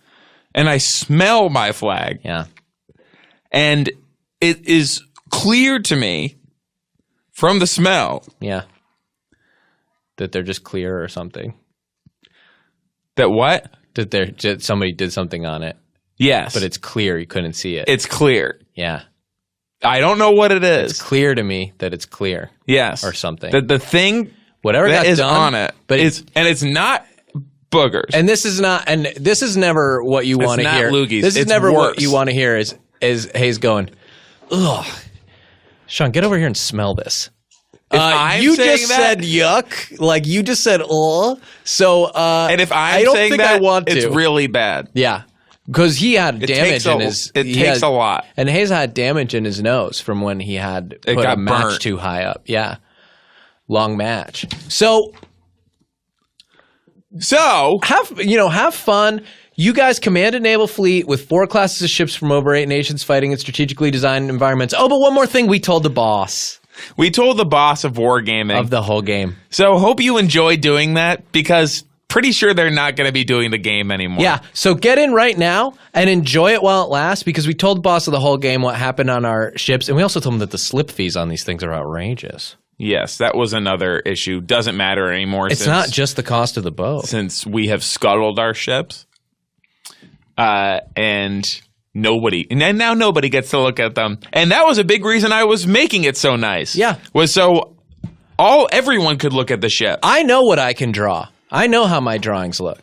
and I smell my flag. Yeah. And it is clear to me from the smell. Yeah. That they're just clear or something. That what? That somebody did something on it. Yes. But it's clear. You couldn't see it. It's clear. Yeah. I don't know what it is. It's clear to me that it's clear. Yes. Or something. The thing whatever that got is done, on it. But it's not boogers. And this is never what you want to hear. Loogies. This is it's never worse. what you want to hear is Hayes going, ugh. Sean, get over here and smell this. You just said yuck. Like you just said ugh. So and if I don't saying think that, I want to. It's really bad. Yeah. Because he had damage in his... It takes a lot. And Hayes had damage in his nose from when he had put a match burnt. too high up. Yeah. Long match. So have fun. You guys command a naval fleet with 4 classes of ships from over 8 nations fighting in strategically designed environments. Oh, but one more thing we told the boss. We told the boss of Wargaming. Of the whole game. So hope you enjoy doing that because... pretty sure they're not going to be doing the game anymore. Yeah, so get in right now and enjoy it while it lasts because we told the boss of the whole game what happened on our ships, and we also told him that the slip fees on these things are outrageous. Yes, that was another issue. Doesn't matter anymore. It's not just the cost of the boat. Since we have scuttled our ships. And now nobody gets to look at them. And that was a big reason I was making it so nice. Yeah. Was so everyone could look at the ship. I know what I can draw. I know how my drawings look.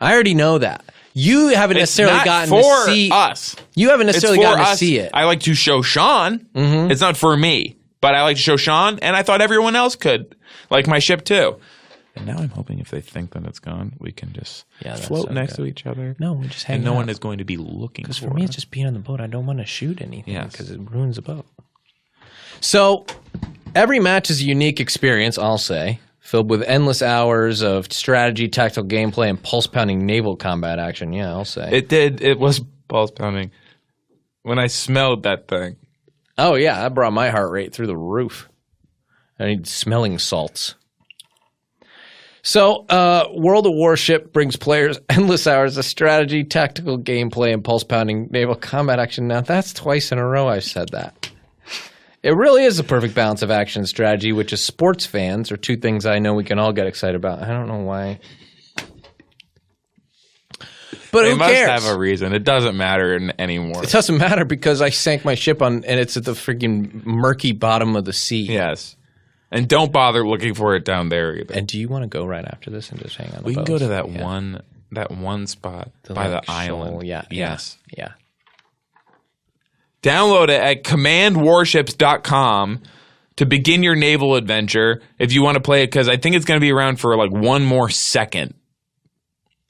I already know that. You haven't necessarily gotten to see us. You haven't necessarily gotten to us. see it. I like to show Sean. Mm-hmm. It's not for me, but I like to show Sean, and I thought everyone else could like my ship too. And now I'm hoping if they think that it's gone, we can just float next to each other. No, we just hang and no out. one is going to be looking for Because for me, it's just being on the boat. I don't want to shoot anything because it ruins the boat. So every match is a unique experience, I'll say, filled with endless hours of strategy, tactical gameplay, and pulse-pounding naval combat action. Yeah, I'll say. It was pulse-pounding. When I smelled that thing. Oh, yeah, that brought my heart rate through the roof. I need smelling salts. So, World of Warship brings players endless hours of strategy, tactical gameplay, and pulse-pounding naval combat action. Now, that's twice in a row I've said that. It really is a perfect balance of action and strategy, which as sports fans are two things I know we can all get excited about. I don't know why. But who cares? They must have a reason. It doesn't matter anymore. It doesn't matter because I sank my ship and it's at the freaking murky bottom of the sea. Yes. And don't bother looking for it down there either. And do you want to go right after this and just hang on the boat? We can go to that one spot by the island. Yeah. Yes. Yeah. Download it at commandwarships.com to begin your naval adventure if you want to play it, because I think it's going to be around for like one more second.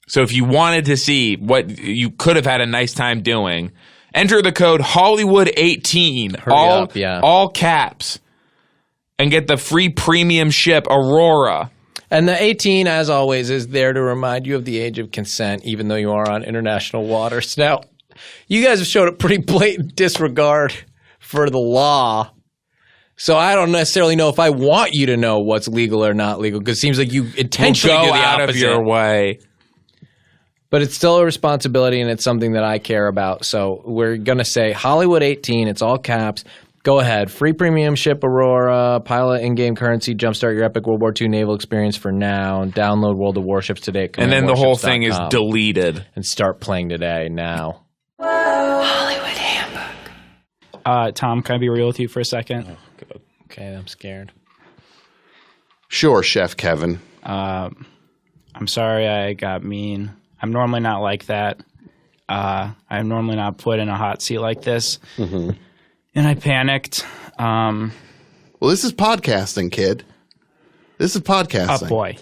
So if you wanted to see what you could have had a nice time doing, enter the code Hollywood18, all caps, and get the free premium ship Aurora. And the 18, as always, is there to remind you of the age of consent, even though you are on international waters. Now, you guys have showed a pretty blatant disregard for the law. So I don't necessarily know if I want you to know what's legal or not legal, because it seems like you intentionally go do the out opposite. of your way. But it's still a responsibility, and it's something that I care about. So we're going to say Hollywood 18. It's all caps. Go ahead. Free premium ship Aurora, pilot in-game currency, jumpstart your epic World War II naval experience for now, and download World of Warships today at And then the whole thing is deleted. And start playing today, now. Hollywood Handbook. Tom, can I be real with you for a second? Oh, good. Okay, I'm scared. Sure, Chef Kevin. I'm sorry I got mean. I'm normally not like that. I'm normally not put in a hot seat like this. Mm-hmm. And I panicked. Well, this is podcasting, kid. This is podcasting. Boy.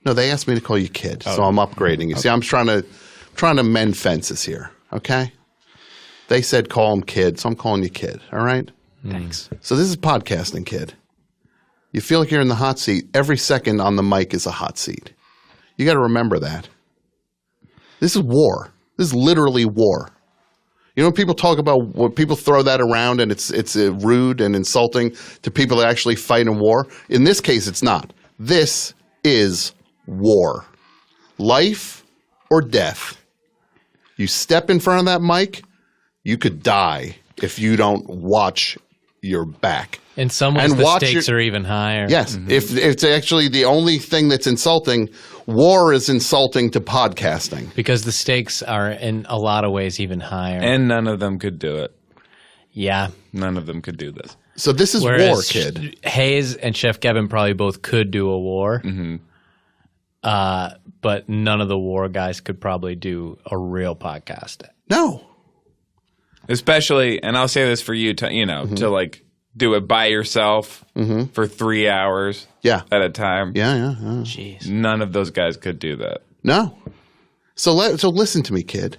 No, they asked me to call you kid, so I'm upgrading you. See, I'm trying to mend fences here, okay? They said call him kid, so I'm calling you kid, all right? Thanks. So this is podcasting, kid. You feel like you're in the hot seat. Every second on the mic is a hot seat. You got to remember that. This is war. This is literally war. You know, when people talk about, when people throw that around and it's rude and insulting to people that actually fight in war. In this case, it's not. This is war. Life or death. You step in front of that mic, you could die if you don't watch your back. In some ways, the stakes are even higher. Yes. Mm-hmm. If it's actually the only thing that's insulting, war is insulting to podcasting. Because the stakes are, in a lot of ways, even higher. And none of them could do it. Yeah. None of them could do this. So this is Whereas war, kid. Hayes and Chef Kevin probably both could do a war. Mm-hmm. But none of the war guys could probably do a real podcast. No. Especially, and I'll say this for you, to like do it by yourself for 3 hours at a time. Yeah. Jeez. None of those guys could do that. No. So listen to me, kid.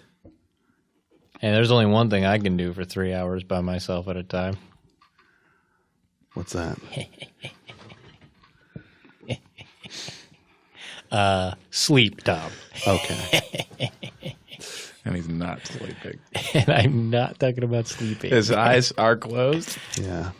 Hey, there's only one thing I can do for 3 hours by myself at a time. What's that? Sleep, Tom. Okay. And he's not sleeping. And I'm not talking about sleeping. His eyes are closed. Yeah.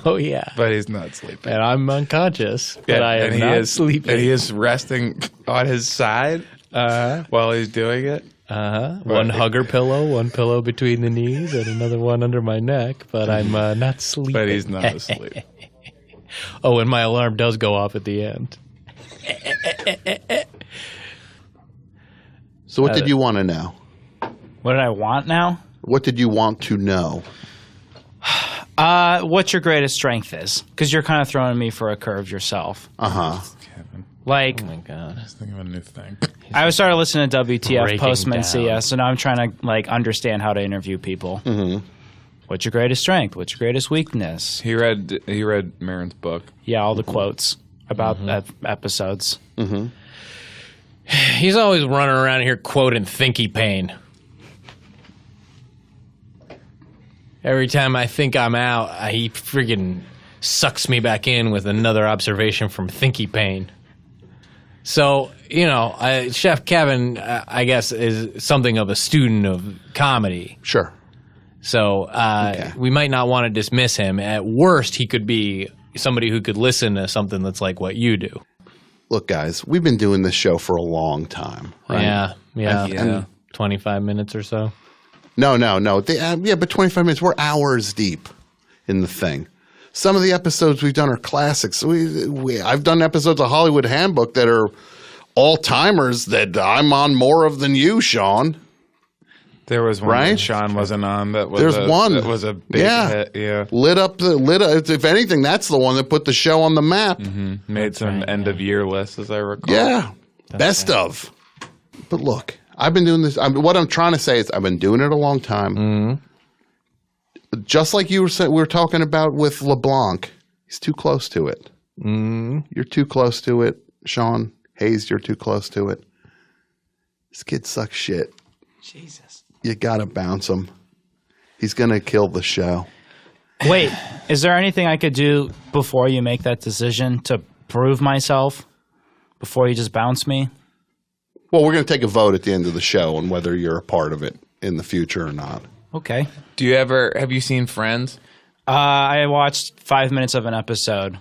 Oh, yeah. But he's not sleeping. And I'm unconscious, but I am not sleeping. And he is resting on his side while he's doing it. One hugger pillow, one pillow between the knees, and another one under my neck. But I'm not sleeping. But he's not asleep. Oh, and my alarm does go off at the end. So what did you want to know? What did I want now? What did you want to know? What your greatest strength is, because you're kind of throwing me for a curve yourself. Like, Oh my god! Let's think of a new thing. I started listening to WTF Breaking Postman down. CS, so now I'm trying to like understand how to interview people. What's your greatest strength? What's your greatest weakness? He read Marin's book. Yeah, all the quotes about episodes. He's always running around here quoting Thinky Pain. Every time I think I'm out, he friggin' sucks me back in with another observation from Thinky Pain. So, Chef Kevin, I guess, is something of a student of comedy. Sure. So we might not want to dismiss him. At worst, he could be somebody who could listen to something that's like what you do. Look, guys, we've been doing this show for a long time, right? Yeah. 25 minutes or so. No. But 25 minutes. We're hours deep in the thing. Some of the episodes we've done are classics. I've done episodes of Hollywood Handbook that are all-timers that I'm on more of than you, Sean. There was one Right? that Sean wasn't on. That was There's one. That was a big hit. Yeah. Lit up. If anything, that's the one that put the show on the map. Made some end-of-year lists, as I recall. Yeah. Best of. But look, I've been doing this. What I'm trying to say is I've been doing it a long time. Just like we were talking about with LeBlanc. He's too close to it. You're too close to it. Sean Hayes, you're too close to it. This kid sucks shit. Jesus. You got to bounce him. He's going to kill the show. Wait, is there anything I could do before you make that decision to prove myself? Before you just bounce me? Well, we're going to take a vote at the end of the show on whether you're a part of it in the future or not. Okay. Have you seen Friends? I watched 5 minutes of an episode,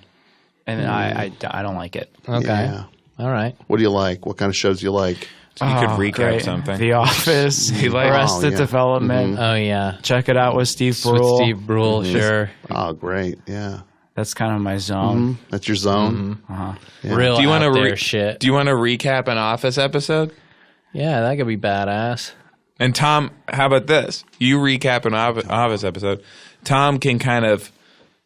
and I don't like it. Okay. Yeah. All right. What do you like? What kind of shows do you like? So you could recap Great. something. The Office, Arrested Development. Oh, yeah. Check it out with Steve With Brule. Steve Brule, sure. Oh, great. Yeah. That's kind of my zone. That's your zone? Real Do you want out to there shit. Do you want to recap an Office episode? Yeah, that could be badass. And Tom, how about this? You recap an Office episode. Tom can kind of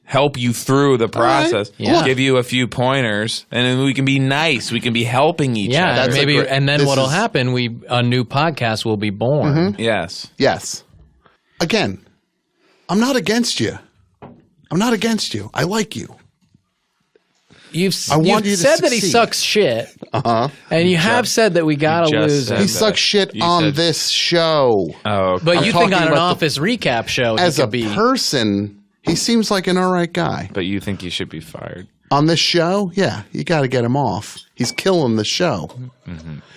help you through the process, Yeah. give you a few pointers, and then we can be nice. We can be helping each Yeah, other. That's maybe, a great- and then this what'll is- happen? A new podcast will be born. Yes. Yes. Again, I'm not against you. I like you. You've want you to said that he succeed. sucks shit, and you have said that we gotta just lose said him. He that. sucks shit You on said- this show. Oh, okay. But I'm you think talking on an about Office recap show, he As a could be person, he seems like an all right guy. But you think he should be fired? On this show, yeah, you got to get him off. He's killing the show.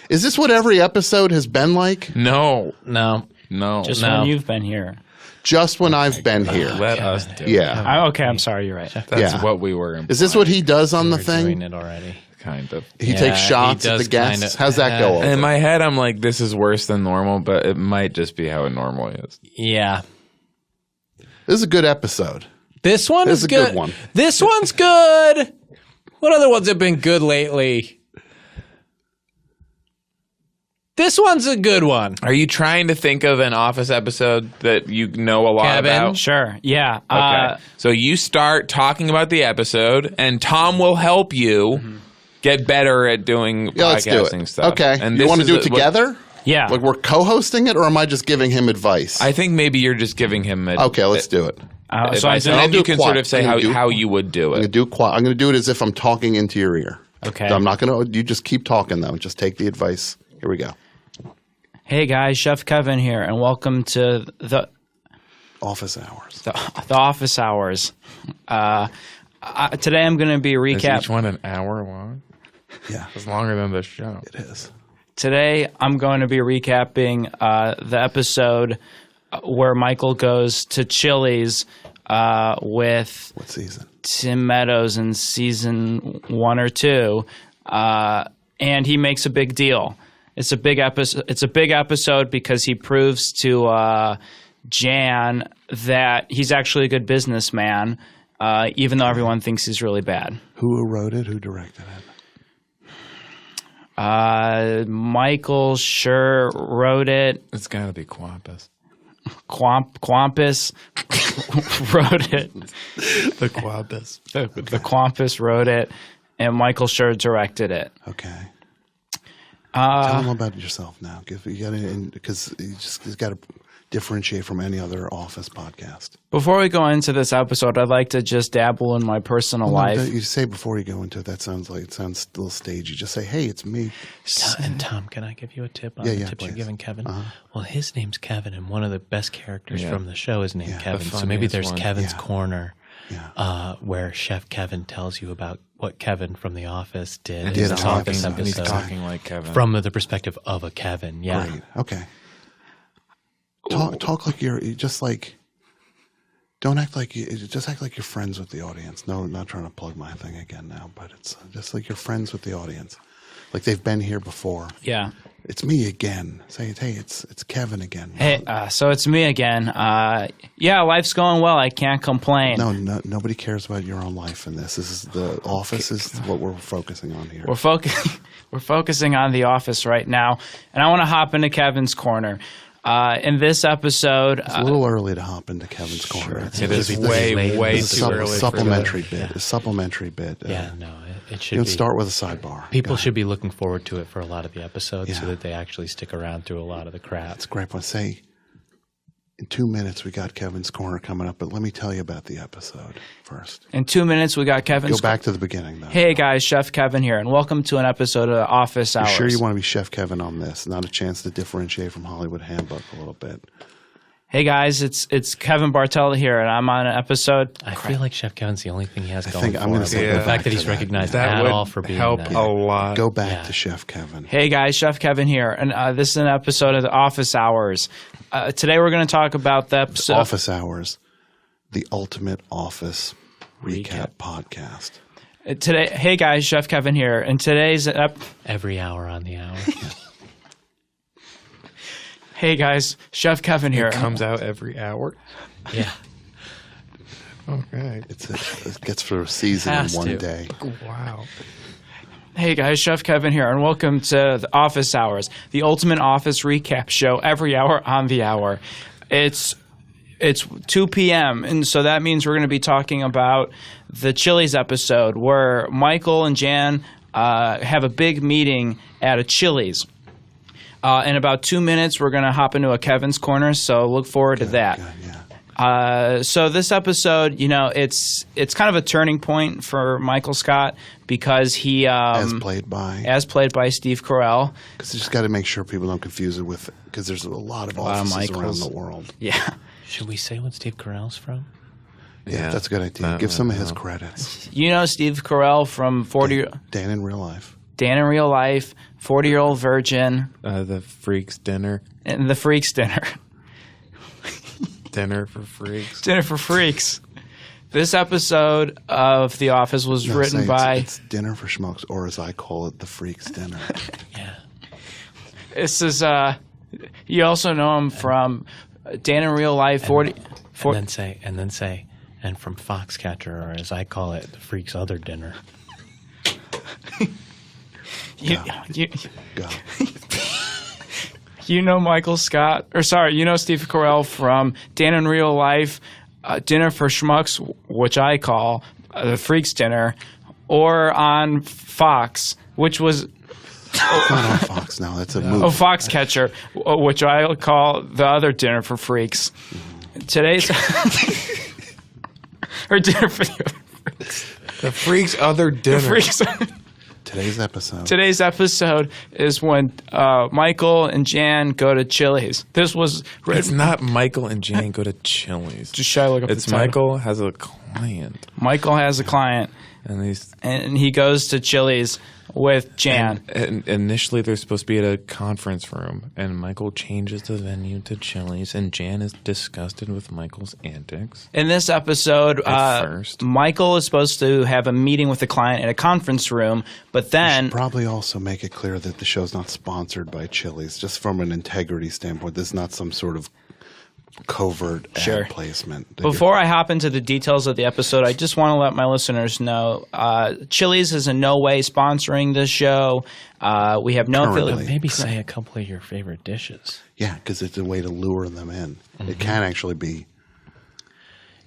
Is this what every episode has been like? No. no. Just No. when you've been here. Just when I've been here. Let us do it. Yeah. Okay, I'm sorry. You're right. That's Yeah. what we were Is this what he does on the We're doing thing? it already. kind of. He Yeah, takes he shots at does the guests. kinda- How's that go over? In my head, I'm like, this is worse than normal, but it might just be how it normally is. Yeah. This is a good episode. This one This is is a good. good one. This one's good. What other ones have been good lately? This one's a good one. Are you trying to think of an Office episode that you know a lot Kevin? about? Sure. Yeah. Okay. So you start talking about the episode, and Tom will help you get better at doing Yeah, let's do podcasting it. stuff. Okay. And You this want to is do it what- together? Yeah. Like we're co-hosting it, or am I just giving him advice? I think maybe you're just giving him Okay, let's do it. So I'm advice, doing, and I'll then do you it can quiet. sort of say I'm gonna do- how you would do I'm it. going to do it as if I'm talking into your ear. okay. I'm not going to. You just keep talking though. Just take the advice. Here we go. Hey guys, Chef Kevin here, and welcome to the Office hours. office hours. Today I'm going to be Is recap. each one an hour long? Yeah, It's longer than the show. it is. Today I'm going to be recapping the episode where Michael goes to Chili's with What season? Tim Meadows in season 1 or 2, and he makes a big deal. It's a big episode. It's a big episode because he proves to Jan that he's actually a good businessman, even though everyone thinks he's really bad. Who wrote it? Who directed it? Michael Schur wrote it. It's got to be Quampus. Quampus wrote it. The Quampus. The Quampus wrote it, and Michael Schur directed it. Okay. Tell them about yourself now. Because you got to differentiate from any other Office podcast. Before we go into this episode, I'd like to just dabble in my personal life. No, you say before you go into it. That sounds a little stagey. Just say, "Hey, it's me." And Tom, can I give you a tip on Yeah, the yeah, tips please. you're giving Kevin? Uh-huh. Well, his name's Kevin, and one of the best characters Yeah. from the show is named Yeah. Kevin. The So maybe funniest there's one. Kevin's Yeah. Corner, Yeah. where Chef Kevin tells you about what Kevin from The Office did. And did in on this Office Office episode. and he's episode. talking like Kevin. From the perspective of a Kevin, yeah. Great. Okay. Talk like you're just like. Don't act like you. Just act like you're friends with the audience. No, not trying to plug my thing again now, but it's just like you're friends with the audience, like they've been here before. Yeah. It's me again. Say, hey, it's Kevin again. Hey, so it's me again. Yeah, life's going well. I can't complain. No, nobody cares about your own life in this. This is the Office. Is what we're focusing on here. We're focusing on The Office right now, and I want to hop into Kevin's corner. In this episode, It's a little early to hop into Kevin's corner. It is This way, late. way This is too early. supplementary bit. A supplementary bit. Yeah, no, it You should can be. start with a sidebar. People Go should be looking forward to it for a lot of the episodes so Yeah. that they actually stick around through a lot of the crap. That's a great point. Say, in 2 minutes, we got Kevin's Corner coming up, but let me tell you about the episode first. in 2 minutes, we got Go Kevin's. back to the beginning, though. Hey guys, Chef Kevin here, and welcome to an episode of Office You Hours. sure you want to be Chef Kevin on this? Not a chance to differentiate from Hollywood Handbook a little bit. Hey guys, it's Kevin Bartella here, and I'm on an episode. I feel like Chef Kevin's the only thing he has going think for I'm gonna him. say go The back fact that to he's that. recognized That at would all for being help that. a lot. Go back Yeah. to Chef Kevin. Hey guys, Chef Kevin here, and this is an episode of the Office Hours. Today we're going to talk about the episode. Office Hours, the ultimate Office recap podcast. Today, hey guys, Chef Kevin here, and today's Every hour on the hour. hey guys, Chef Kevin here. It comes out every hour. Yeah. Okay. It gets through a season in Has one to. day. Wow. Hey guys, Chef Kevin here, and welcome to the Office Hours, the ultimate Office recap show every hour on the hour. It's 2 p.m., and so that means we're going to be talking about the Chili's episode where Michael and Jan have a big meeting at a Chili's. In about 2 minutes, we're going to hop into a Kevin's Corner, so look forward to that. God, yeah. So this episode, it's kind of a turning point for Michael Scott because he As played by. by Steve Carell. Because you just got to make sure people don't confuse it with. Because there's a lot of lot of offices around Michaels. the world. Yeah. Should we say what Steve Carell's from? Yeah, that's a good idea. Give some of his credits. Steve Carell from Dan in real life. Dan in Real Life, 40-Year-Old Virgin, The Freaks Dinner. and The Freaks Dinner. Dinner for Freaks. Dinner for Freaks. This episode of The Office was No, written say by... It's Dinner for Schmucks, or as I call it, the Freaks Dinner. Yeah. This is... you also know him from Dan in Real Life, 40... And then say, and from Foxcatcher, or as I call it, the Freak's Other Dinner. Go. You know Michael Scott, Steve Carell from Dan in Real Life, Dinner for Schmucks, which I call the Freaks Dinner, or on Fox, which was Not on Fox now. That's a movie. Foxcatcher, which I call the other Dinner for Freaks. Today's or Dinner for The Freaks Other Dinner. the Freaks. Today's episode is when Michael and Jan go to Chili's. This was It's written. not Michael and Jane go to Chili's. Just should I look up It's the title? Michael has a client. Michael has a client, And he goes to Chili's with Jan. And initially, they're supposed to be at a conference room, and Michael changes the venue to Chili's, and Jan is disgusted with Michael's antics. In this episode, first. Michael is supposed to have a meeting with the client in a conference room, but then Probably also make it clear that the show's not sponsored by Chili's, just from an integrity standpoint. This is not some sort of covert ad placement. Before I hop into the details of the episode, I just want to let my listeners know Chili's is in no way sponsoring this show. We have no affiliate. Maybe say a couple of your favorite dishes. Yeah, because it's a way to lure them in. It can actually be.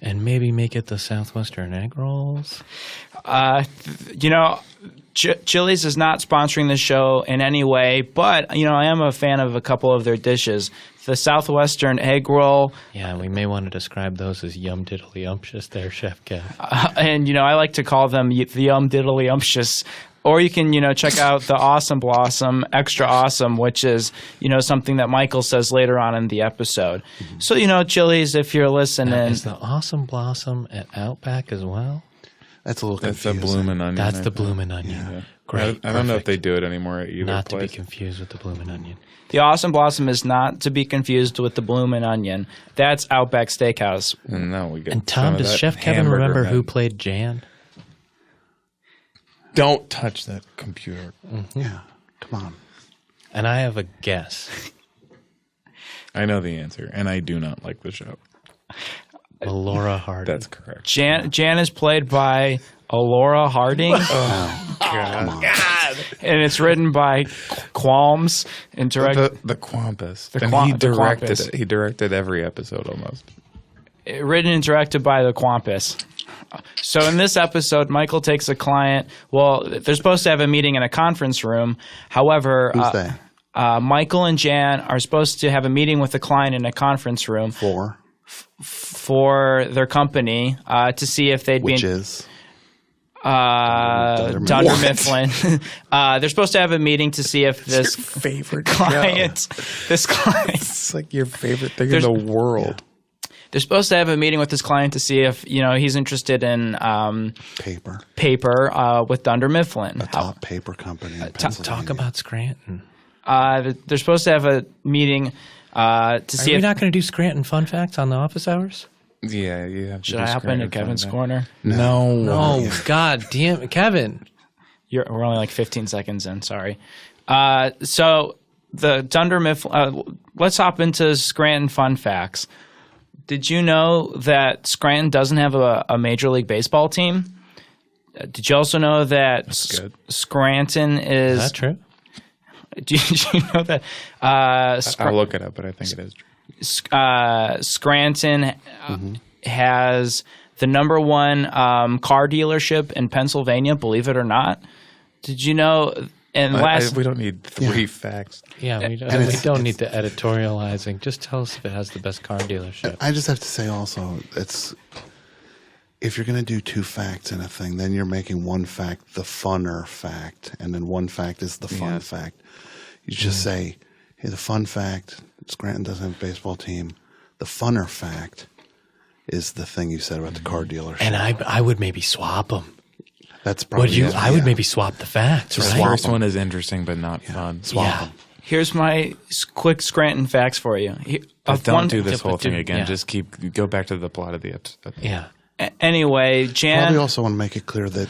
And maybe make it the Southwestern egg rolls. Chili's is not sponsoring the show in any way, but I am a fan of a couple of their dishes. The Southwestern egg roll. Yeah, we may want to describe those as yum diddly umptious there, Chef Kev. And I like to call them the yum diddly umptious. Or you can, check out the Awesome Blossom, Extra Awesome, which is, something that Michael says later on in the episode. So, Chili's, if you're listening. Now, is the Awesome Blossom at Outback as well? That's a little That's confusing. the Bloomin' Onion. That's the Bloomin' Onion. Yeah. Great. I don't know if perfect. they do it anymore at either Not place. to be confused with the Bloomin' Onion. The Awesome Blossom is not to be confused with the Bloomin' Onion. That's Outback Steakhouse. No, we get And Tom, does Chef Kevin remember who played Jan? Don't touch that computer. Yeah, come on. And I have a guess. I know the answer, and I do not like the show. Laura Harding. That's correct. Jan is played by Alora Harding. God. And it's written by Qualms and directed. The Quampus. The And Qua- he the directed Quampus. it. He directed every episode almost. Written and directed by the Quampus. So in this episode, Michael takes a client. Well, they're supposed to have a meeting in a conference room. However, Who's they? Michael and Jan are supposed to have a meeting with a client in a conference room for their company to see if they'd Which be is? Dunder Mifflin. They're supposed to have a meeting to see if this favorite client, It's like your favorite thing in the world. they're supposed to have a meeting with this client to see if he's interested in paper with Dunder Mifflin. A top paper company in Pennsylvania. Talk about Scranton. They're supposed to have a meeting to see Are we if. not going to do Scranton fun facts on the office hours? Yeah, you have to. Should I hop into Kevin's corner? No. Oh, God damn it. Kevin. We're only like 15 seconds in. Sorry. So the Dunder Mifflin. Let's hop into Scranton fun facts. Did you know that Scranton doesn't have a Major League Baseball team? Did you also know that Scranton is? Is that true? Did you know that? I'll look it up, but I think it is true. Scranton has the number one car dealership in Pennsylvania, believe it or not. Did you know? And We don't need three facts. Yeah, we don't need the editorializing. Just tell us if it has the best car dealership. I just have to say also, if you're going to do two facts in a thing, then you're making one fact the funner fact, and then one fact is the fun fact. You just say, hey, the fun fact, Scranton doesn't have a baseball team. The funner fact is the thing you said about the car dealership. And I would maybe swap them. That's probably I would maybe swap the facts, The right? first one is interesting, but not fun. swap them. here's my quick Scranton facts for you. Don't do this whole thing again. yeah. Just go back to the plot of the episode. Yeah. Anyway, Jan. Probably also want to make it clear that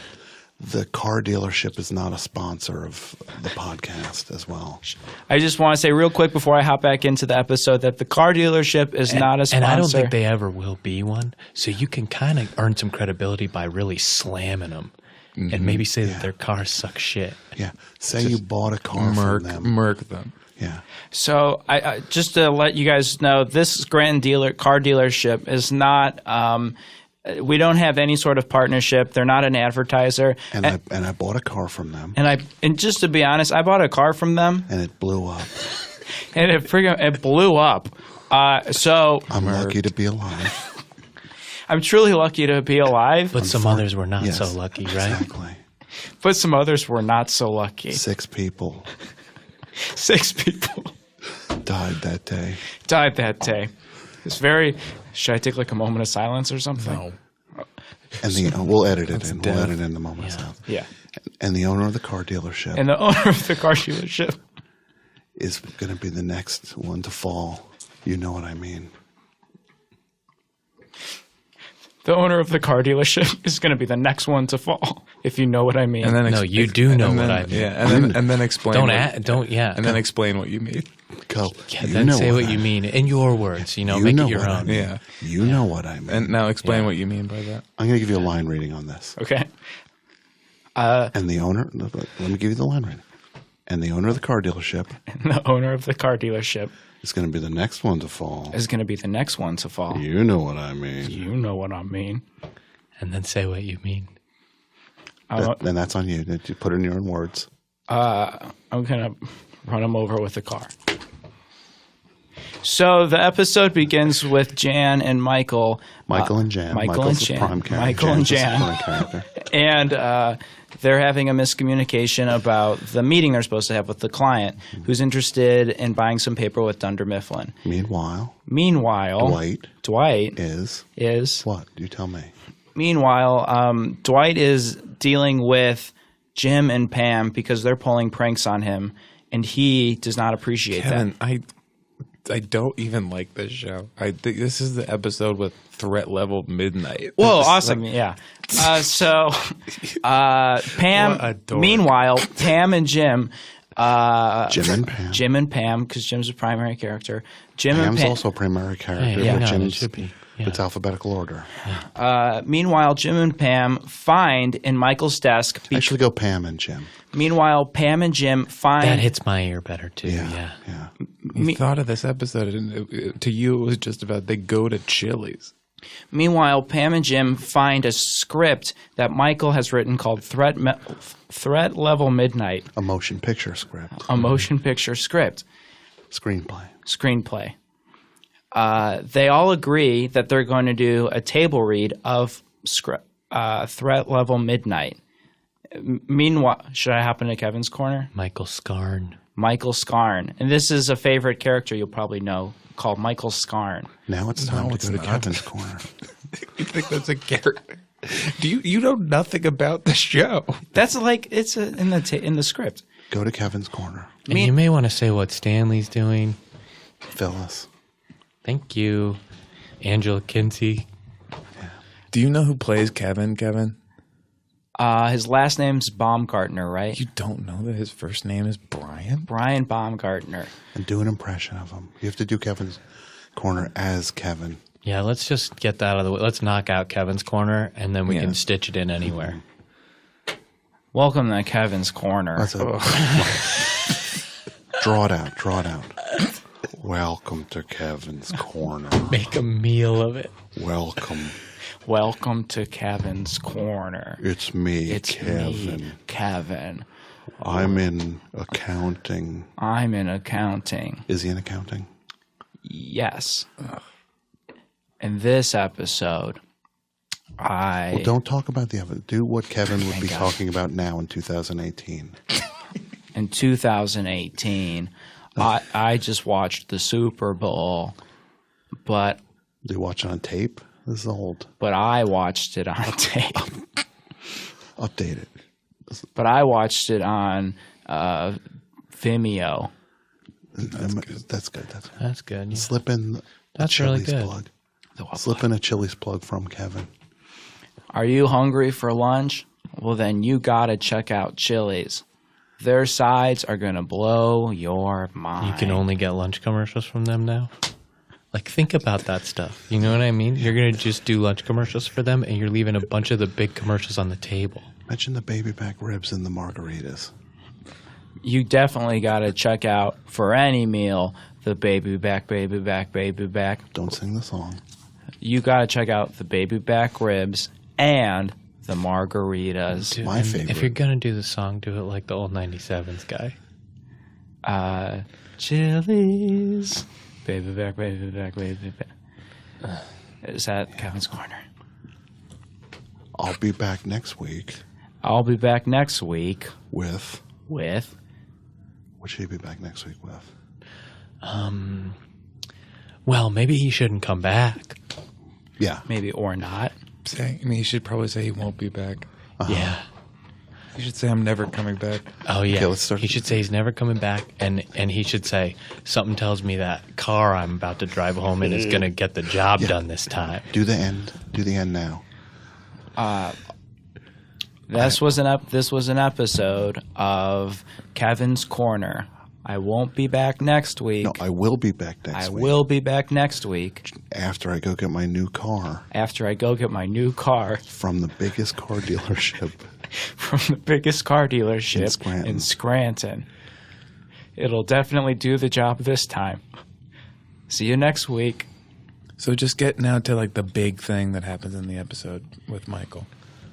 the car dealership is not a sponsor of the podcast as well. I just want to say real quick before I hop back into the episode that the car dealership is not a sponsor. And I don't think they ever will be one. So you can kind of earn some credibility by really slamming them and maybe say that their cars suck shit. Yeah. Say you bought a car from them. Murk them. Yeah. So I just to let you guys know, this Scranton car dealership is not. We don't have any sort of partnership. They're not an advertiser. And I bought a car from them. And just to be honest, I bought a car from them, And it blew up. and it blew up. So I'm lucky to be alive. I'm truly lucky to be alive. But some others were not Yes, so lucky, right? Exactly. But some others were not so lucky. 6 people 6 people died that day. died that day. It's very. Should I take like a moment of silence or something? No. we'll edit it in. We'll edit in the moment. Yeah. And the owner of the car dealership And the owner of the car dealership is going to be the next one to fall. You know what I mean. The owner of the car dealership is going to be the next one to fall, if you know what I mean. And then No, you do know what I mean. Yeah, and then explain. And then explain what you mean. Go. Yeah, then say what you mean in your words. You make know it your what I own. mean. Yeah. You know what I mean. And now explain what you mean by that. I'm going to give you a line reading on this. Okay. And the owner, let me give you the line reading. And the owner of the car dealership And the owner of the car dealership is going to be the next one to fall. is going to be the next one to fall. You know what I mean. You know what I mean. And then say what you mean. Then that's on you. You put it in your own words. I'm going to run him over with the car. So the episode begins with Jan and Michael. Michael and Jan. Michael Michael's and the Jan. prime character. Michael and Jan's the Jan. supporting character. And they're having a miscommunication about the meeting they're supposed to have with the client who's interested in buying some paper with Dunder Mifflin. Meanwhile, Dwight is what? You tell me. Meanwhile, Dwight is dealing with Jim and Pam because they're pulling pranks on him, and he does not appreciate Kevin, that. I don't even like this show. I think this is the episode with threat level midnight. Whoa, This is awesome! like- Yeah. Pam. What a dork. Meanwhile, Pam and Jim. Jim and Pam. because Jim's a primary character. Jim Pam's and Pam. also a primary character, Yeah, but no, it Jim's should be. Yeah. it's alphabetical order. Meanwhile, Jim and Pam find in Michael's desk. Actually, go Pam and Jim. Meanwhile, Pam and Jim find. That hits my ear better too. Yeah. You thought of this episode, and to you it was just about they go to Chili's. Meanwhile, Pam and Jim find a script that Michael has written called Threat Level Midnight, A motion picture script. a motion picture script, screenplay. They all agree that they're going to do a table read of Threat Level Midnight. Meanwhile, should I hop into Kevin's corner? Michael Scarn. Michael Scarn. And this is a favorite character you'll probably know called Michael Scarn. Now it's time to go to Kevin's corner. You think that's a character? You know nothing about the show. That's like it's in the script. Go to Kevin's corner. And you may want to say what Stanley's doing. Phyllis. Thank you, Angela Kinsey. Do you know who plays Kevin? His last name's Baumgartner, right? You don't know that his first name is Brian? Brian Baumgartner. And do an impression of him. You have to do Kevin's corner as Kevin. Yeah, let's just get that out of the way. Let's knock out Kevin's corner, and then we can stitch it in anywhere. Welcome to Kevin's corner. That's it. Draw it out. Welcome to Kevin's corner. Make a meal of it. Welcome to Kevin's corner. It's me, It's Kevin. me, Kevin. I'm in accounting. I'm in accounting. Is he in accounting? Yes. In this episode, Well, don't talk about the other. Do what Kevin would be God. talking about now in 2018. In 2018, I just watched the Super Bowl, but Do you watch it on tape? This is old. I watched it on tape. Update it. But I watched it on Vimeo. That's good. That's good. Yeah. Slip in That's a really Chili's good. plug. Slip in a Chili's plug from Kevin. Are you hungry for lunch? Well, then you gotta check out Chili's. Their sides are gonna blow your mind. You can only get lunch commercials from them now. Like, think about that stuff. You know what I mean? You're going to just do lunch commercials for them, and you're leaving a bunch of the big commercials on the table. Mention the baby back ribs and the margaritas. You definitely gotta check out for any meal the baby back. Don't sing the song. You gotta check out the baby back ribs and the margaritas. Dude, My and favorite. If you're going to do the song, do it like the old 97s guy. Chili's. Baby back. Is that Kevin's corner? I'll be back next week I'll be back next week with. with. What should he be back next week with? Well, maybe he shouldn't come back. Yeah. Maybe or not. saying? I mean, he should probably say he won't be back. Yeah. He should say I'm never coming back. Oh yeah. Okay, let's start. He should say he's never coming back, and he should say something tells me that car I'm about to drive home in is going to get the job done this time. Do the end. Do the end now. This was an episode of Kevin's Corner. I won't be back next week. No, I will be back next week. I will be back next week After I go get my new car after I go get my new car from the biggest car dealership. from the biggest car dealership In Scranton. It'll definitely do the job this time. See you next week. So just get now to like the big thing that happens in the episode with Michael.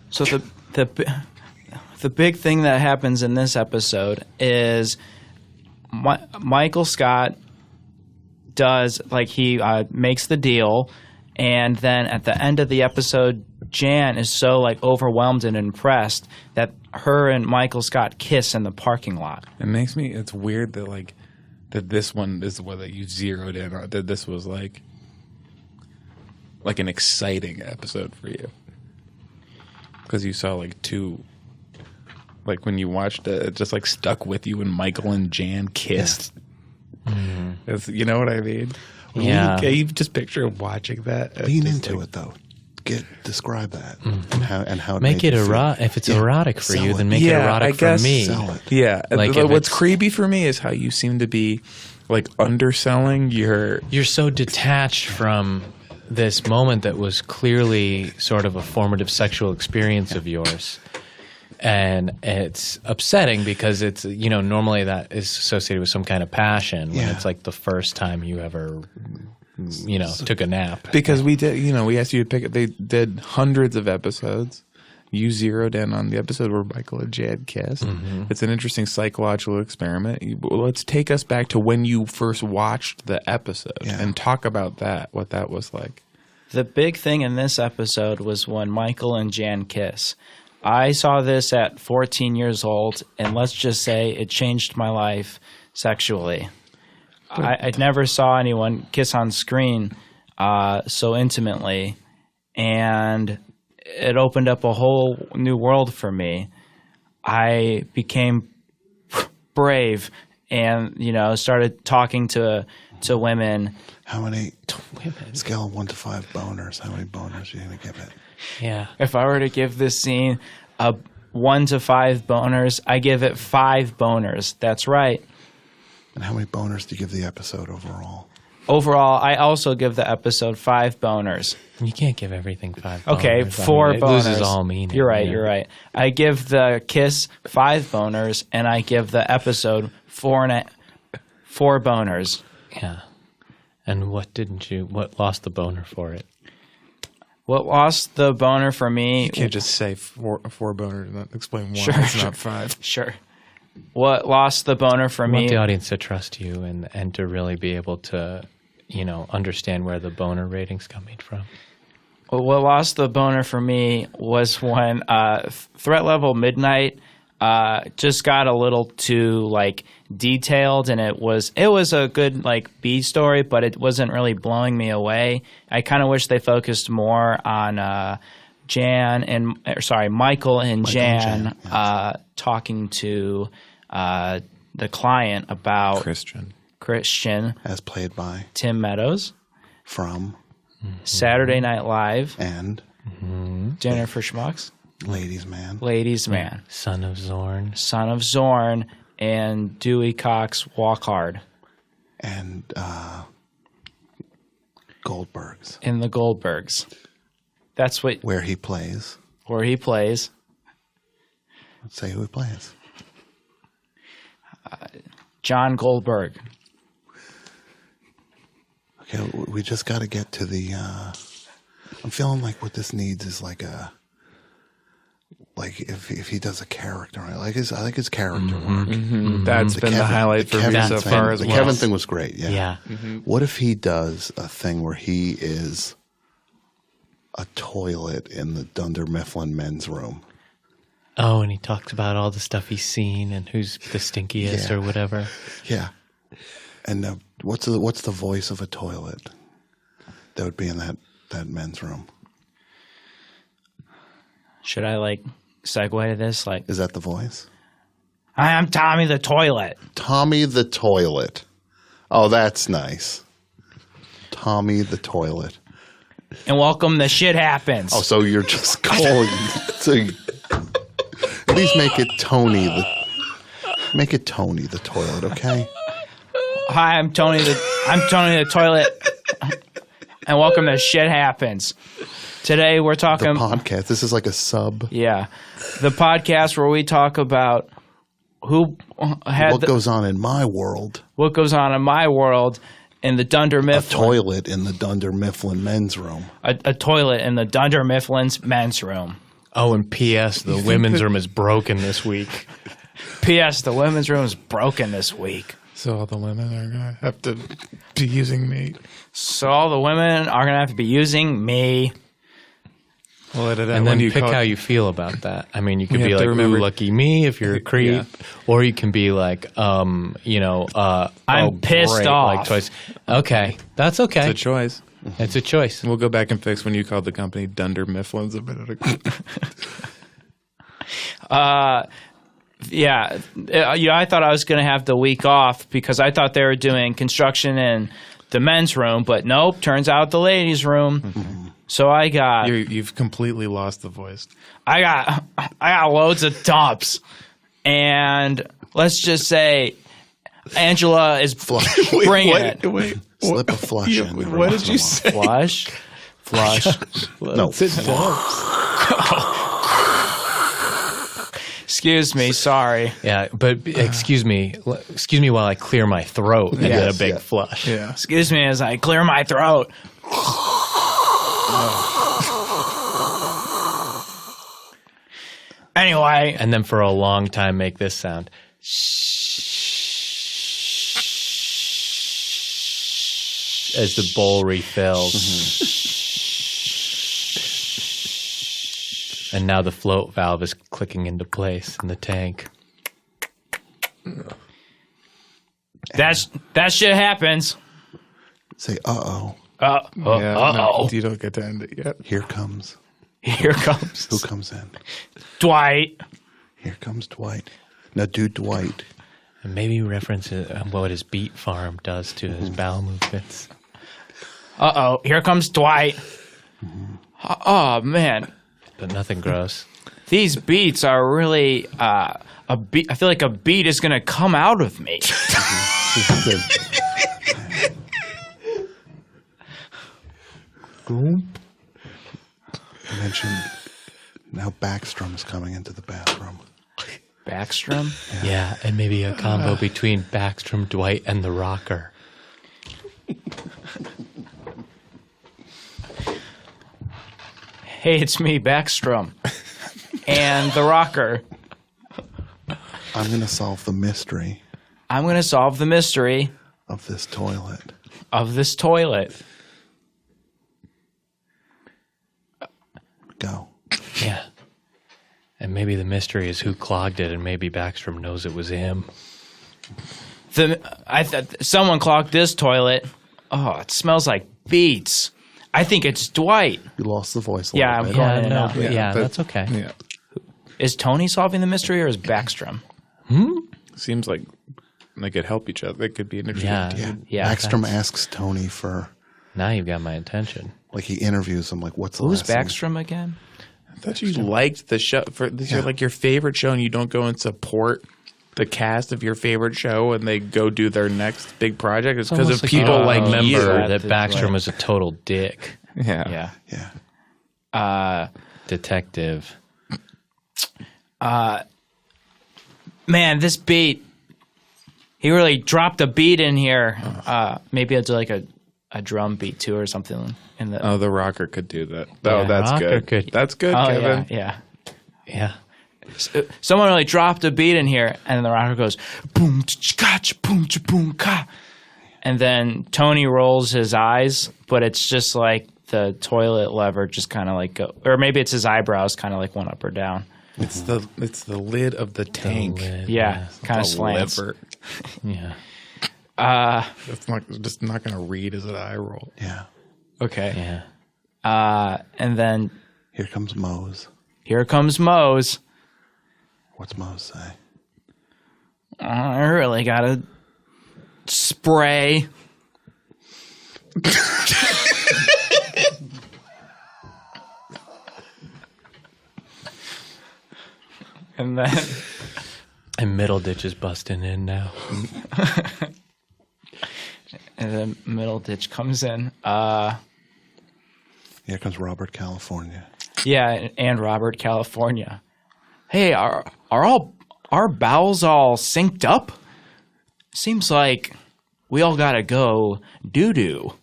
So the big thing that happens in this episode is Michael Scott does he makes the deal, and then at the end of the episode, Jan is so overwhelmed and impressed that her and Michael Scott kiss in the parking lot. It's weird that that this one is the one that you zeroed in on, that this was like an exciting episode for you. Because you saw two, when you watched it, it just stuck with you when Michael and Jan kissed. Yeah. You know what I mean? Yeah. You just picture watching that. Lean into it though. Describe that and how it Make made it you feel. erotic. If it's erotic for Sell you, it. then make it erotic for me. Sell it. Yeah. Like if What's it's- creepy for me is how you seem to be underselling your. You're so detached from this moment that was clearly sort of a formative sexual experience of yours. And it's upsetting because it's, normally that is associated with some kind of passion when it's the first time you ever, took a nap. Because we did, we asked you to pick it. They did hundreds of episodes. You zeroed in on the episode where Michael and Jan kiss. Mm-hmm. It's an interesting psychological experiment. Let's take us back to when you first watched the episode and talk about that, what that was like. The big thing in this episode was when Michael and Jan kiss. I saw this at 14 years old, and let's just say it changed my life sexually. I never saw anyone kiss on screen so intimately, and it opened up a whole new world for me. I became brave and, started talking to women. How many scale of 1 to 5 boners? How many boners are you gonna give it? Yeah. If I were to give this scene a 1 to 5 boners, I give it 5 boners. That's right. And how many boners do you give the episode overall? Overall, I also give the episode 5 boners. You can't give everything 5 Okay, boners. 4 it boners. loses all meaning. You're right, you're right. I give the kiss 5 boners, and I give the episode 4 boners. Yeah. And what lost the boner for it? What lost the boner for me? You can't just say four boners and not explain why Sure, it's sure. not 5. Sure. What lost the boner for I me? want the audience to trust you and to really be able to, understand where the boner rating's coming from. What lost the boner for me was when Threat Level Midnight just got a little too detailed, and it was a good B story, but it wasn't really blowing me away. I kind of wish they focused more on Michael and Jan talking to the client about Christian, As played by Tim Meadows from Saturday Night Live, and Dinner for Schmucks, Ladies Man. Ladies Man, Son of Zorn, and Dewey Cox Walk Hard. And Goldbergs. In the Goldbergs. That's Where he plays. where he plays. Let's say who he plays. John Goldberg. Okay, we just got to get to the. I'm feeling like what this needs is if he does a character, I like his character work. Mm-hmm. That's been the highlight for me so far as the well. Kevin thing was great. Yeah. Yeah. Mm-hmm. What if he does a thing where he is a toilet in the Dunder Mifflin men's room? Oh, and he talks about all the stuff he's seen and who's the stinkiest or whatever. Yeah. And what's the voice of a toilet that would be in that men's room? Should I like segue to this? Like, Is that the voice? hi, I'm Tommy the Toilet. Tommy the Toilet. Oh, that's nice. Tommy the Toilet. And welcome to Shit Happens. Oh, so you're just calling. At least make it Tony the Toilet, okay? Hi, I'm Tony the Toilet. And welcome to Shit Happens. Today we're The talking podcast. This is like a sub. Yeah. The podcast where we talk about What goes on in my world? what goes on in my world in the Dunder A Mifflin. toilet in the Dunder Mifflin men's room. A toilet in the Dunder Mifflin's men's room. Oh, and P.S. The women's room is broken this week. P.S. The women's room is broken this week. So all the women are going to have to be using me. So all the women are going to have to be using me. We'll edit out And when then you pick call how you feel about that. I mean, you can We be have to like, remember- ooh, lucky me if you're a creep. Yeah. Or you can be like, I'm oh, pissed great, off. Like twice. Okay. That's okay. It's a choice. It's a choice. We'll go back and fix when you called the company Dunder Mifflin's a minute ago. Yeah. I thought I was going to have the week off because I thought they were doing construction in the men's room, but nope, turns out the ladies' room. So I got You've completely lost the voice. I got loads of dumps. And let's just say Angela is bringing it. Wait. Slip a flush in. every What once did in you a say? Flush. while. No. Excuse me, sorry. Yeah, but excuse me while I clear my throat and get Yes, a big yeah. flush. Yeah. Excuse me as I clear my throat. Anyway, And then for a long time, make this sound. As the bowl refills. And now the float valve is clicking into place in the tank. that shit happens. Say, uh-oh. No, you don't get to end it yet. Here comes. Here comes Who comes in? Dwight. Here comes Dwight. Now do Dwight. And maybe reference what his beet farm does to his bowel movements. Here comes Dwight. Oh man, But nothing gross. these beats are really a beat. I feel like a beat is gonna come out of me. I mentioned now Backstrom's coming into the bathroom. Backstrom. Yeah, and maybe a combo between Backstrom, Dwight, and the Rocker. Hey, it's me, Backstrom, and the Rocker. I'm going to solve the mystery I'm gonna solve the mystery of this toilet. of this toilet. Go. Yeah. And maybe the mystery is who clogged it, and maybe Backstrom knows it was him. Someone clogged this toilet. Oh, it smells like beets. I think it's Dwight. You lost the voice a Yeah, little I'm bit. going Yeah, in and no, out. but yeah, that's okay. Yeah. Is Tony solving the mystery or is Backstrom? Seems like they could help each other. They could be an interesting Yeah. team. Yeah. Backstrom asks Tony for, Now you've got my attention. like, he interviews him, like, what's the Who's last thing? Backstrom again? I thought you liked the show. This is like your favorite show, and you don't go and support the cast of your favorite show when they go do their next big project. It's because of Almost people you like remember you. that Backstrom was a total dick Yeah. Yeah. Yeah. detective. Man, this beat. He really dropped a beat in here. Maybe I'll do like a drum beat too or something in the. Oh, the Rocker could do that. Yeah, Oh, that's Rocker good. could. That's good, Oh, Kevin. yeah. Yeah. Someone really dropped a beat in here, and the rocker goes boom, cha, boom, boom, ka, and then Tony rolls his eyes, but it's just like the toilet lever, just kind of like go, or maybe it's his eyebrows, kind of like one up or down. It's the lid of the tank. lid, Yeah, kind of The slants. lever. Yeah. It's just not going to read as an eye roll. Yeah. Okay. Yeah. And then Here comes Mose. Here comes Mose. What's Mose say? I really gotta spray. And then And Middleditch is busting in now. and then Middleditch comes in. Here comes Robert California. Yeah, and Robert California. Hey, are all our bowels all synced up? Seems like we all gotta go doo-doo.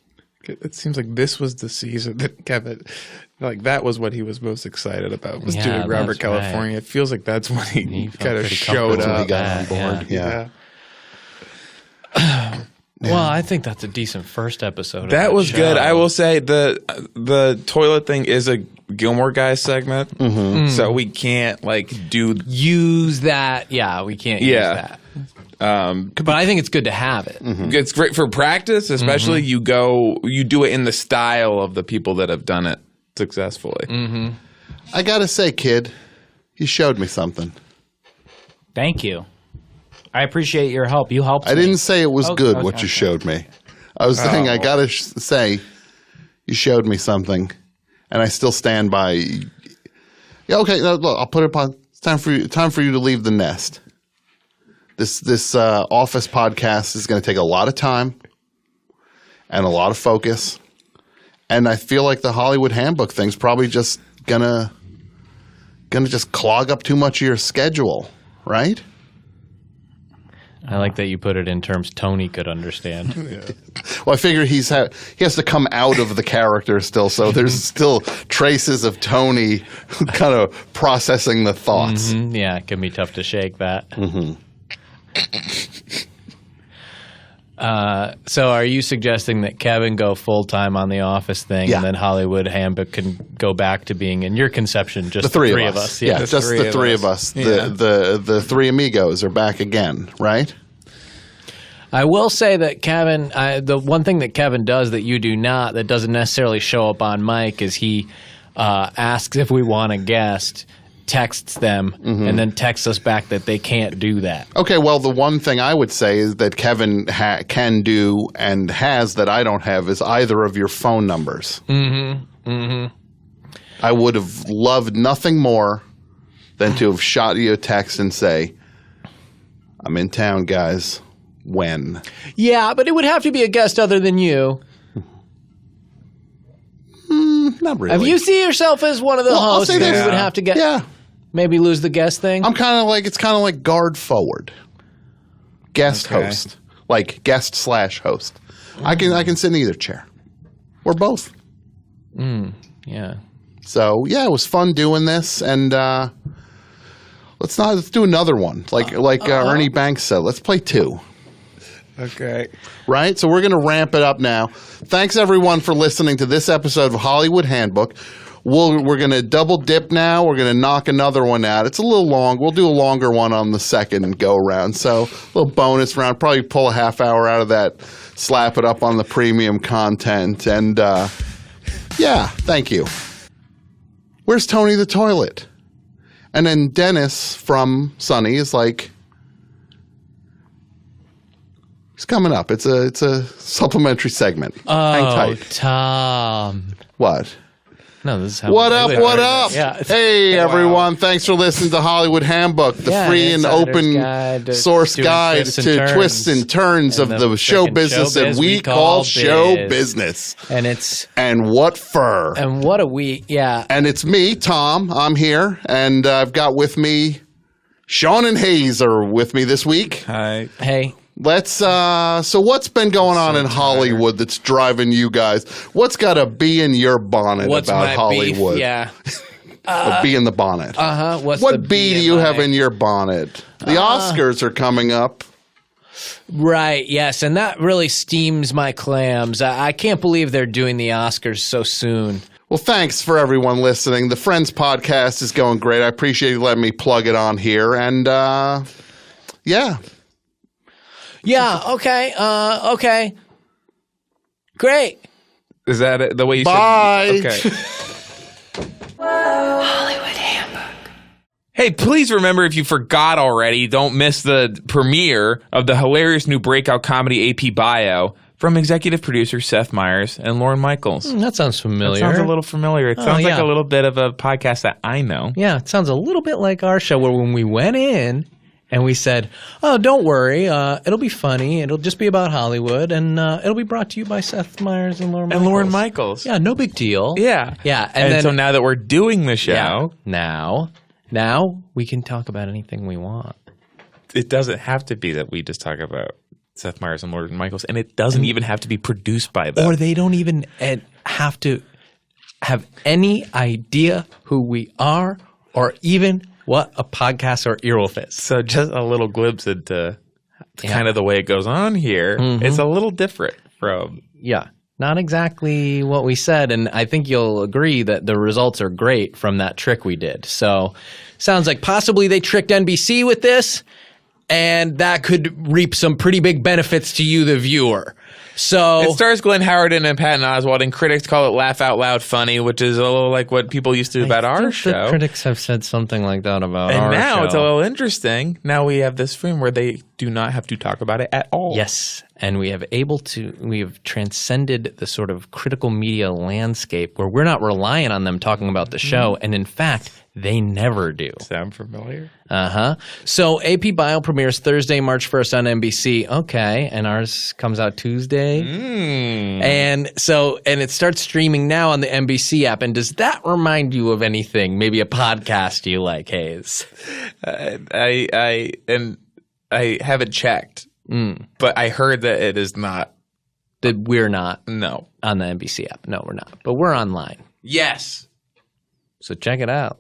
It seems like this was the season that Kevin, like that was what he was most excited about, was Yeah, doing Robert that's California. It feels like that's when he felt kind of pretty showed comfortable He up. got on Yeah, board. Yeah. Yeah. Well, I think that's a decent first episode. of That was show. good. I will say the toilet thing is a Gilmore Guys segment, so we can't like do. Use that. Yeah, we can't use Yeah. that. But I think it's good to have it. It's great for practice, especially you do it in the style of the people that have done it successfully. I gotta say, kid, you showed me something. Thank you. I appreciate your help. You helped I me. didn't say it was good okay, what you okay. showed me. I was saying I gotta say you showed me something, and I still stand by. Yeah, okay. No, look, I'll put it upon. It's time for you to leave the nest. This office podcast is going to take a lot of time and a lot of focus, and I feel like the Hollywood Handbook thing's probably just gonna just clog up too much of your schedule, right? I like that you put it in terms Tony could understand. Well, I figure he has to come out of the character still, so there's still traces of Tony kind of processing the thoughts. Yeah, it can be tough to shake that. So are you suggesting that Kevin go full-time on the Office thing Yeah. and then Hollywood Handbook can go back to being, in your conception, just The three of us. Yeah, just the three of us. Yeah. The three amigos are back again, right? I will say that Kevin, the one thing that Kevin does that you do not, that doesn't necessarily show up on Mike, is he asks if we want a guest, texts them, and then texts us back that they can't do that. Okay, well, the one thing I would say is that Kevin can do and has that I don't have is either of your phone numbers. I would have loved nothing more than to have shot you a text and say, I'm in town, guys. When? Yeah, but it would have to be a guest other than you. Not really. Have you see yourself as one of the Well, I'll hosts say that this. we would have to get? Yeah. Maybe lose the guest thing? I'm kind of like, it's kind of like guard forward. Guest host. Like guest / host. I can sit in either chair. Or both. Yeah. So yeah, it was fun doing this, and let's do another one. Like Ernie Banks said, let's play 2. Okay. Right? So we're going to ramp it up now. Thanks everyone for listening to this episode of Hollywood Handbook. We're going to double dip now. We're going to knock another one out. It's a little long. We'll do a longer one on the second go round. So a little bonus round. Probably pull a half hour out of that. Slap it up on the premium content. And yeah, thank you. Where's Tony the Toilet? And then Dennis from Sunny is like, he's coming up. It's a supplementary segment. Hang Oh, tight. Tom. What? No, this is how What we up? do it. What up? Yeah. Hey, everyone. Thanks for listening to Hollywood Handbook, the Yeah, free an and insider's open guide to source doing guide twists and to turns twists and turns of in the the show frickin' business that showbiz we call show biz. business. And it's And what fur. and what a week. Yeah. And it's me, Tom. I'm here. And I've got with me Sean and Hayes are with me this week. Hi. Hey. Let's so what's been going on in Hollywood that's driving you guys? What's got a bee in your bonnet What's about my Hollywood? beef? Yeah. A bee in the bonnet. What's the What bee do you have my- in your bonnet? The Oscars are coming up. Right. Yes, and that really steams my clams. I can't believe they're doing the Oscars so soon. Well, thanks for everyone listening. The Friends podcast is going great. I appreciate you letting me plug it on here. And yeah. Yeah. Okay. Okay. Great. Is that it? The way you Bye. said? Okay. Hollywood Handbook. Hey, please remember, if you forgot already, don't miss the premiere of the hilarious new breakout comedy AP Bio from executive producers Seth Meyers and Lauren Michaels. That sounds familiar. That sounds a little familiar. It sounds like yeah. a little bit of a podcast that I know. Yeah, it sounds a little bit like our show, where when we went in and we said, "Oh, don't worry, it'll be funny. It'll just be about Hollywood, and it'll be brought to you by Seth Meyers and Lauren Michaels." And Lauren Michaels. Yeah, no big deal. Yeah. Yeah, And then, so now that we're doing the show, now we can talk about anything we want. it doesn't have to be that we just talk about Seth Meyers and Lauren Michaels, and it doesn't even have to be produced by them. Or they don't even have to have any idea who we are or even what a podcast or earwolf is. So just a little glimpse into kind of the way it goes on here. It's a little different from... Yeah, not exactly what we said, and I think you'll agree that the results are great from that trick we did. So sounds like possibly they tricked NBC with this, and that could reap some pretty big benefits to you, the viewer. So It stars Glenn Howerton and Patton Oswalt, and critics call it laugh out loud funny, which is a little like what people used to do about our show. The critics have said something like that about our show. And now it's a little interesting. Now we have this film where they do not have to talk about it at all. Yes, and we have transcended the sort of critical media landscape where we're not relying on them talking about the show, and in fact, they never do. Sound familiar? Uh-huh. So AP Bio premieres Thursday, March 1st on NBC. Okay, and ours comes out Tuesday. And it starts streaming now on the NBC app. And does that remind you of anything? Maybe a podcast you like, Hayes? I haven't checked, but I heard that it is not. That we're not No. on the NBC app. No, we're not. But we're online. Yes. So check it out.